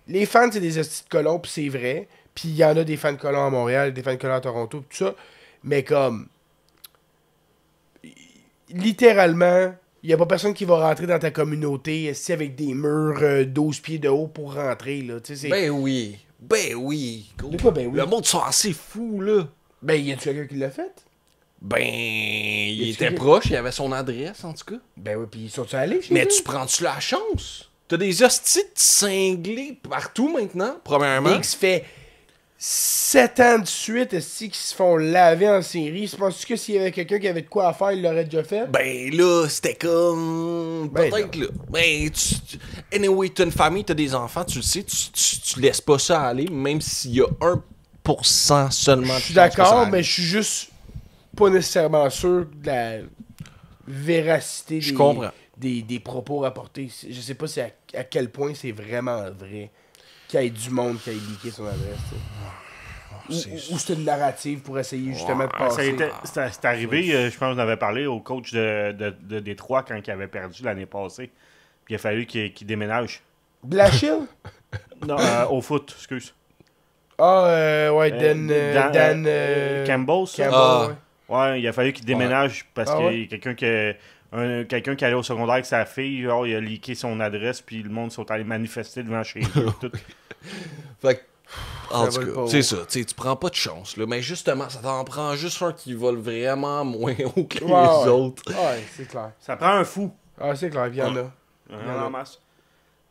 Les fans, c'est des hosties de colons, puis c'est vrai. Puis il y en a des fans de colons à Montréal, des fans de colons à Toronto, pis tout ça. Mais comme. Littéralement, il n'y a pas personne qui va rentrer dans ta communauté si avec des murs 12 pieds de haut pour rentrer, là. Tu sais, c'est. Ben oui. Ben oui. gros. De quoi, ben oui? Le monde sont assez fous, là. Ben, y a-tu quelqu'un qui l'a fait? Ben, il tu était quelqu'un- proche, il avait son adresse, en tout cas. Ben oui, pis ils sont-tu allés chez Mais eux? tu prends-tu la chance? T'as des hosties de cinglés partout maintenant, premièrement. X fait 7 ans de suite, est-ce qu'ils se font laver en série? Penses-tu que s'il y avait quelqu'un qui avait de quoi à faire, il l'aurait déjà fait? Ben là, c'était comme. Ben Peut-être là. Ben, anyway, t'as une famille, t'as des enfants, tu le sais, tu laisses pas ça aller, même s'il y a 1% seulement de Je suis chance que ça d'accord, arrive. mais je suis juste pas nécessairement sûr de la véracité Je comprends. des propos rapportés. Je sais pas à quel point c'est vraiment vrai qu'il y ait du monde qui ait leaké son adresse. Ou c'est une narrative pour essayer justement de passer. C'est arrivé, je pense qu'on avait parlé au coach de Détroit quand il avait perdu l'année passée. Puis il a fallu qu'il déménage. Blashill? Non, au foot, excuse. Ah, ouais, Dan Campbell, ça? Campbell, Ah. ouais. Ouais, il a fallu qu'il déménage parce Ah qu'il ouais? y a quelqu'un qui allait au secondaire avec sa fille, genre, il a leaké son adresse, puis le monde sont allés manifester devant chez eux. Tout. Fait que, en Ça tout vole cas, pas c'est haut. ça, tu prends pas de chance, là. Mais justement, ça t'en prend juste un qui vole vraiment moins haut que Ouais, les ouais. autres. Ouais, c'est clair. Ça prend un fou. Ah, c'est clair, il y en a. Il y en a en masse.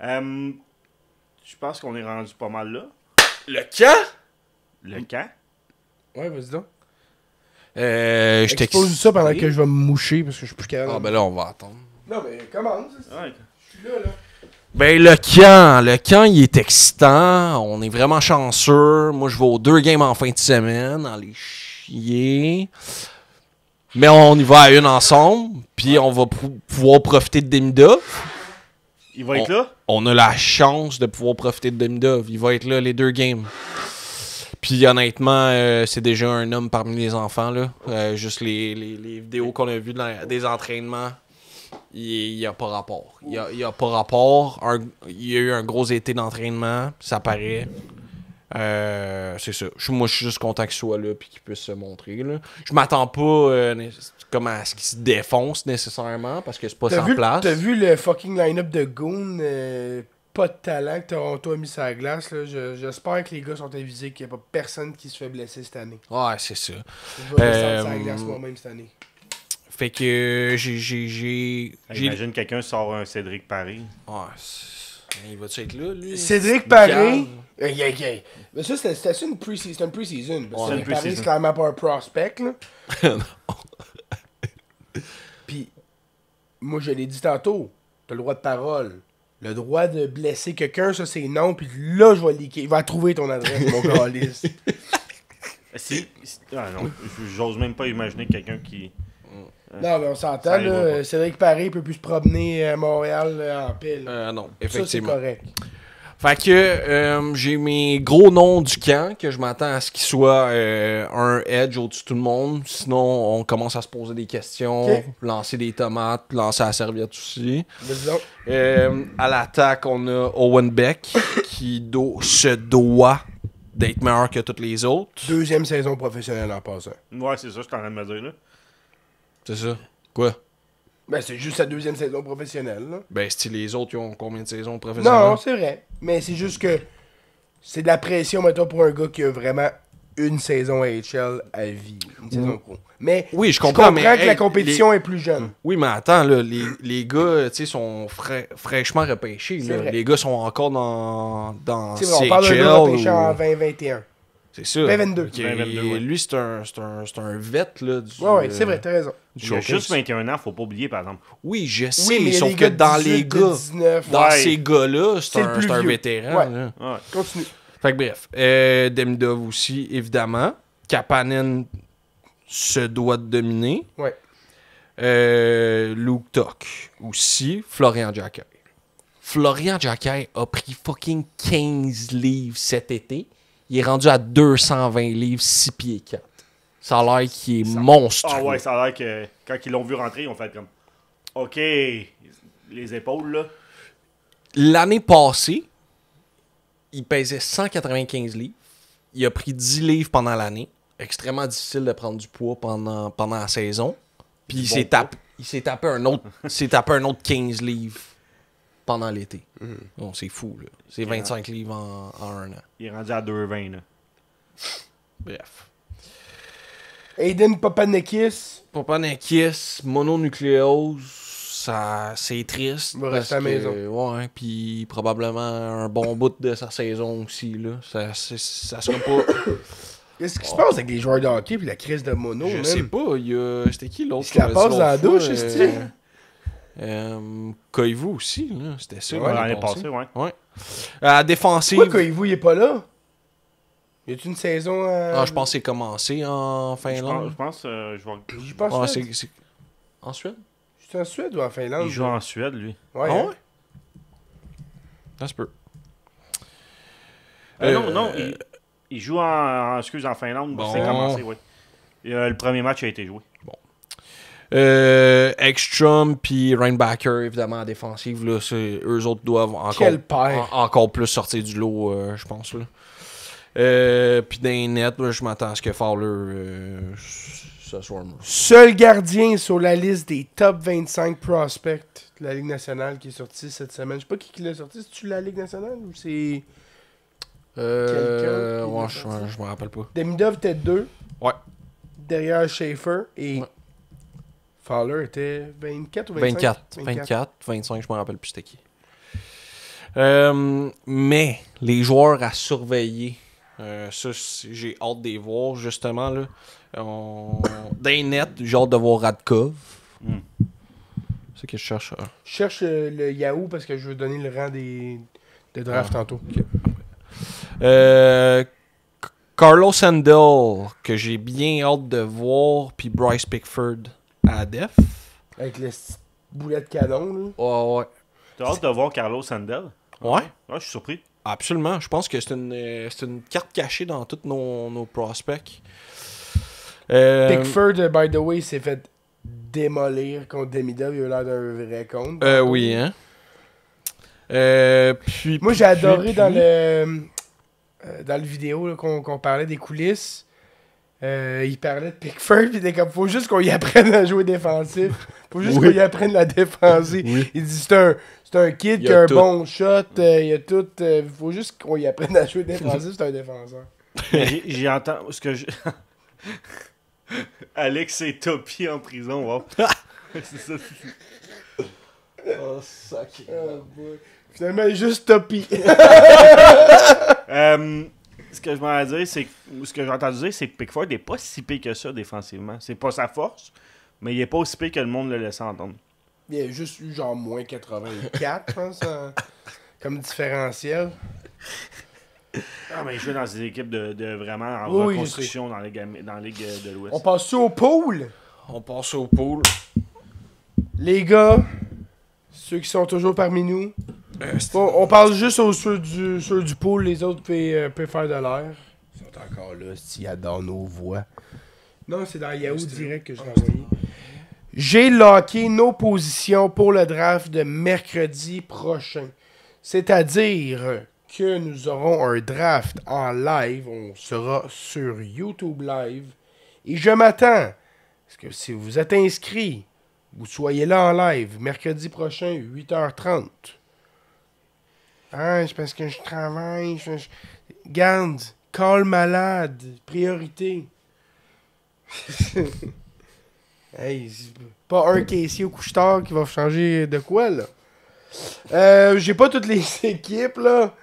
Je pense qu'on est rendu pas mal là. Le camp? Le camp. Ouais, vas-y donc. Je Expose ça pendant que je vais me moucher parce que je suis plus capable. Ah, ben là, on va attendre. Non, mais commence. Ouais. Je suis là. Ben, le camp, il est excitant. On est vraiment chanceux. Moi, je vais aux 2 games en fin de semaine, dans les chier. Mais on y va à une ensemble. Puis on va pouvoir profiter de Demidov. Il va être là? On a la chance de pouvoir profiter de Demidov. Il va être là les 2 games. Puis honnêtement, c'est déjà un homme parmi les enfants. Là. Juste les vidéos qu'on a vues des entraînements. Il n'y a pas rapport. Il y a pas rapport. Il y a eu un gros été d'entraînement. Ça paraît. C'est ça. Moi, je suis juste content qu'il soit là et qu'il puisse se montrer. Là. Je m'attends pas comme à ce qu'il se défonce nécessairement parce que c'est pas sa place. T'as vu le fucking line-up de Goon? Pas de talent que Toronto a mis sur la glace. Là. J'espère que les gars sont avisés qu'il n'y a pas personne qui se fait blesser cette année. Ouais, c'est ça. Je vais descendre sur la glace moi-même cette année. Fait que j'ai. Imagine quelqu'un sort un Cédric Paris. Ouais, il va-tu être là, lui? Cédric Paré. Mais ça, c'était une pre-season. Ouais, Cédric une Paré, pre-season. c'est clairement pas un prospect. Là. Puis, moi, je l'ai dit tantôt, t'as le droit de parole. Le droit de blesser quelqu'un, ça, c'est non. Puis là, je vais leaker. Il va trouver ton adresse, mon calice. Ah non, j'ose même pas imaginer quelqu'un qui. Non, mais on s'entend, Ça arrivera là. pas. Cédric Paré peut plus se promener à Montréal en paix. Là. Non, Ça, c'est effectivement. correct. Fait que j'ai mes gros noms du camp, que je m'attends à ce qu'il soit un edge au-dessus de tout le monde. Sinon, on commence à se poser des questions, Ok. lancer des tomates, lancer la serviette aussi. Vas-y donc. À l'attaque, on a Owen Beck, qui se doit d'être meilleur que toutes les autres. Deuxième saison professionnelle en passant. Ouais, c'est ça, je suis en train de me dire là. C'est ça. Quoi? Ben, c'est juste sa deuxième saison professionnelle. Là. Ben, si les autres, ils ont combien de saisons professionnelles? Non, c'est vrai. Mais c'est juste que c'est de la pression, mettons, pour un gars qui a vraiment une saison AHL à vie. Une saison pro. Mais Oui, je comprends, mais, que hey, la compétition est plus jeune. Oui, mais attends, là, les gars, tu sais, sont fraîchement repêchés. C'est là. vrai. Les gars sont encore dans C'est vrai, on parle d'un gars CHL repêché ou- en 2021. C'est ça. 2022. Ok, 2022, ouais. Lui, c'est un vet, là. Du, Ouais, c'est vrai, t'as raison. du Il a showcase. juste 21 ans, faut pas oublier par exemple. Oui, je sais, Oui, mais mais il y a sauf des que gars de dans 18, les de gars, 19. dans Ouais. ces gars-là, C'est le plus c'est un vieux. vétéran. Ouais. là. Ouais. Continue. Fait que bref, Demidov aussi, évidemment. Kapanen se doit de dominer. Ouais. Luke Tuck aussi. Florian Jacquet. Florian Jacquet a pris fucking 15 livres cet été. Il est rendu à 220 livres, 6 pieds 4. Ça a l'air qu'il est monstrueux. Ah ouais, ça a l'air que quand ils l'ont vu rentrer, ils ont fait comme OK, les épaules là. L'année passée, il pesait 195 livres. Il a pris 10 livres pendant l'année. Extrêmement difficile de prendre du poids pendant la saison. Puis il s'est tapé un autre 15 livres pendant l'été. Bon, c'est fou, là. C'est 25 livres en un an. Il est rendu à 2,20 là. Bref. Aiden Papanekis. Papanakis, mononucléose, c'est triste. Il va rester à la maison. Ouais, puis probablement un bon bout de sa saison aussi. Là. Ça sera pas. Qu'est-ce qui se passe avec les joueurs de hockey puis la crise de mono, Je man? sais pas. C'était qui l'autre? Il se la passe dans la douche, c'est est-ce Koivu aussi, là. C'était ça. Ouais, l'année passée, ouais. Ouais. À la défensive. Pourquoi Koivu, il est pas là? Y a-tu une saison... Ah, je pense que c'est commencé en Je Finlande. pense, je vais... Je pense Ouais, que c'est... En Suède? c'est en Suède ou en Finlande? Il joue en Suède, lui. Ouais, Ah hein? ouais? Ça se peut. Non, il joue en Finlande. Bon. C'est commencé, oui. Le premier match a été joué. Ekstrom puis Reinbacker, évidemment, en défensive. Là, eux autres doivent Quel père! encore plus sortir du lot, je pense. Là. Puis dans les nets, là, je m'attends à ce que Fowler ce soit mieux. Seul gardien sur la liste des top 25 prospects de la Ligue nationale qui est sorti cette semaine. Je sais pas qui l'a sorti. C'est-tu la Ligue nationale ou c'est... Quelqu'un qui Ouais, l'a je sorti? me rappelle pas. Demidov était 2. Ouais. Derrière Schaefer. Et Ouais. Fowler était 24 ou 25? 24, 25, je me rappelle plus c'était qui. Mais les joueurs à surveiller, ça, j'ai hâte de les voir, justement. Là. Dans les nets, j'ai hâte de voir Radkov. Mm. C'est ce que je cherche. Je cherche le Yahoo parce que je veux donner le rang de draft tantôt. Carlos Sandel, que j'ai bien hâte de voir, puis Bryce Pickford à def. Avec le boulet de canon. Là. Ouais. T'as hâte de voir Carlos Sandel? Ouais. Ouais, je suis surpris. Absolument. Je pense que c'est une carte cachée dans tous nos prospects. Pickford, by the way, s'est fait démolir contre Demidov. Il a l'air d'un vrai con. Oui, hein. Puis, Moi, j'ai adoré dans le vidéo là, qu'on parlait des coulisses. Il parlait de Pickford, puis il était comme, faut juste qu'on y apprenne à jouer défensif. Faut juste qu'on y apprenne la défensive. Oui. Il dit, c'est un kid Il qui a a un tout. bon shot, il a tout. Faut juste qu'on y apprenne à jouer défensif, c'est un défenseur. J'ai entendu ce que je... Alex est topi en prison. Wow. C'est ça. Oh, sac. Finalement, il est juste topi. Ce que je m'en dire, c'est ce que j'ai entendu dire, c'est que Pickford n'est pas si pire que ça défensivement. C'est pas sa force, mais il est pas aussi pire que le monde le laissait entendre. Il y a juste eu genre moins 84, je pense, comme différentiel. Ah, mais il jouait dans des équipes de vraiment en Oui, reconstruction dans la Ligue de l'Ouest. On passe-tu au pool? On passe au pool. Les gars, ceux qui sont toujours parmi nous. Bon, on parle juste aux ceux du pool, les autres peuvent faire de l'air. Ils sont encore là, s'ils adorent nos voix. Non, c'est dans Yahoo direct que je l'ai envoyé. J'ai locké nos positions pour le draft de mercredi prochain. C'est-à-dire que nous aurons un draft en live. On sera sur YouTube Live. Et je m'attends, parce que si vous êtes inscrit, vous soyez là en live, mercredi prochain, 8h30. Ah, c'est parce que je travaille. Garde, call malade, priorité. Hey, c'est pas un caissier au couche-tard qui va changer de quoi, là. J'ai pas toutes les équipes, là.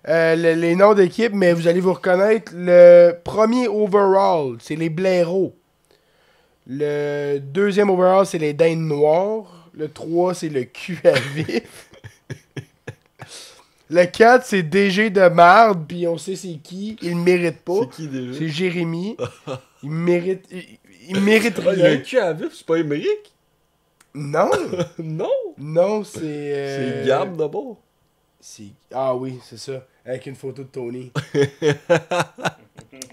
Les noms d'équipes, mais vous allez vous reconnaître. Le premier overall, c'est les blaireaux. Le deuxième overall, c'est les dindes noires. Le 3, c'est le cul à vif. Le 4, c'est DG de marde, puis on sait c'est qui. Il le mérite pas. C'est qui déjà? C'est Jérémy. Il mérite... Il mérite Il a un rien. cul à vif, c'est pas Émeric? Non. Non. Non, c'est... C'est Gab d'abord. Ah oui, c'est ça. Avec une photo de Tony.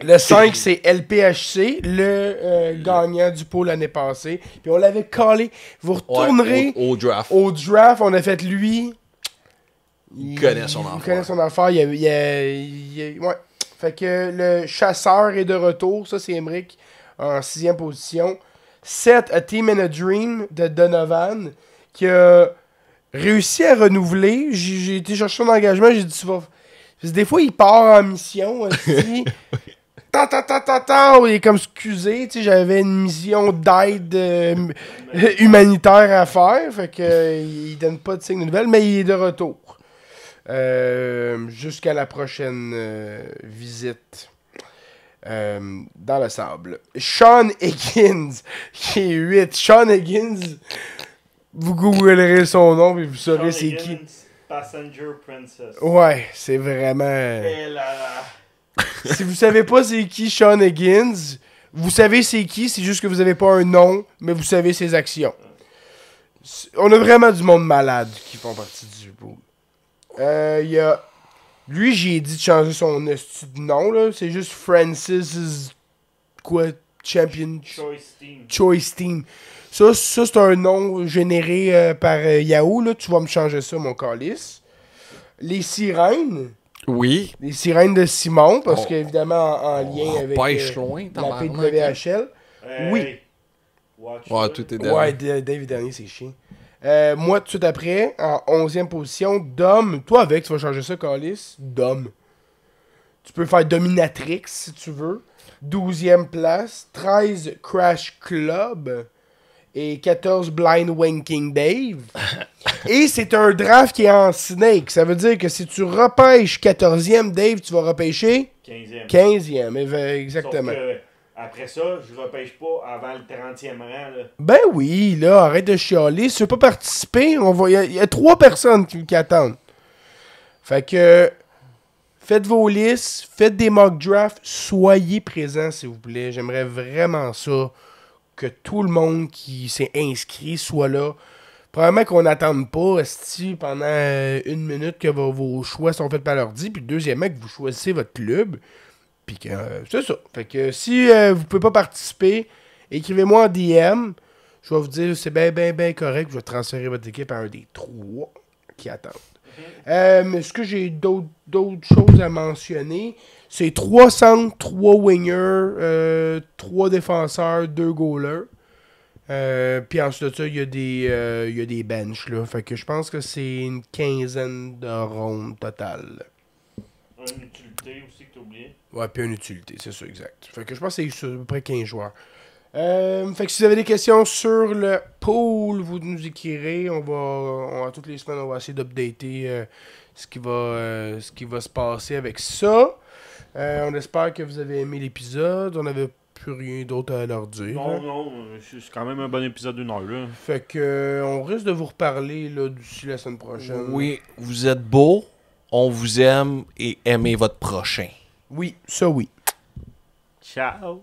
Le 5, c'est LPHC, le gagnant du pot l'année passée. Puis on l'avait collé. Vous retournerez Au draft. au draft. On a fait lui. Il connaît son affaire. Il connaît son affaire. Ouais. Fait que le chasseur est de retour. Ça, c'est Emmerich en 6e position. 7, A Team and a Dream de Donovan, qui a réussi à renouveler. J'ai été chercher son engagement. J'ai dit, tu vas... Parce que des fois, il part en mission aussi. Il est comme excusé, tu sais, j'avais une mission d'aide humanitaire à faire, fait que il donne pas de signe de nouvelles, mais il est de retour. Jusqu'à la prochaine visite dans le sable. Sean Higgins, qui est 8. Sean Higgins, vous googlerez son nom et vous saurez c'est qui. Passenger Princess. Ouais, c'est vraiment... Si vous savez pas c'est qui Sean Higgins, vous savez c'est qui, c'est juste que vous avez pas un nom, mais vous savez ses actions. On a vraiment du monde malade qui font partie du pool. Il y a... Lui, j'ai dit de changer son esti de nom, là. C'est juste Francis... Quoi? Champion... Choice Team. Ça c'est un nom généré par Yahoo, là. Tu vas me changer ça, mon calice. Les sirènes... Oui. Les sirènes de Simon, parce qu'évidemment en lien avec pêche loin, la PWHL. Oui. Ouais, tout est derrière. Ouais, Dave dernier, c'est chiant. Moi, tout de suite après, en 11e position, Dom. Toi avec, tu vas changer ça, Calis. Dom. Tu peux faire Dominatrix si tu veux. 12e place. 13 Crash Club. Et 14 Blind Wanking Dave. Et c'est un draft qui est en snake. Ça veut dire que si tu repêches 14e, Dave, tu vas repêcher 15e. 15e, exactement. Sauf que, après ça, je repêche pas avant le 30e rang. Là. Ben oui, là, arrête de chialer. Si tu veux pas participer, il y a 3 personnes qui attendent. Fait que faites vos listes, faites des mock drafts, soyez présents, s'il vous plaît. J'aimerais vraiment ça. Que tout le monde qui s'est inscrit soit là. Probablement qu'on n'attende pas pendant 1 minute que vos choix sont faits par l'ordi. Puis deuxièmement, que vous choisissez votre club. Puis que c'est ça. Fait que si vous pouvez pas participer, écrivez-moi en DM. Je vais vous dire c'est bien correct. Je vais transférer votre équipe à un des 3 qui attendent. Est-ce que j'ai d'autres choses à mentionner? C'est 3 centres, 3 wingers, 3 défenseurs, 2 goalers. Puis ensuite de ça, il y a des benches. Là. Fait que je pense que c'est une 15aine de rondes totales. Une utilité aussi que tu as oublié. Ouais, puis une utilité, c'est ça, exact. Fait que je pense que c'est à peu près 15 joueurs. Fait que si vous avez des questions sur le pool, vous nous écrirez. Toutes les semaines, on va essayer d'updater ce qui va se passer avec ça. On espère que vous avez aimé l'épisode. On n'avait plus rien d'autre à leur dire. Non, c'est quand même un bon épisode d'une heure. Là. Fait que on risque de vous reparler là, d'ici la semaine prochaine. Oui, vous êtes beau, on vous aime et aimez votre prochain. Oui, ça oui. Ciao.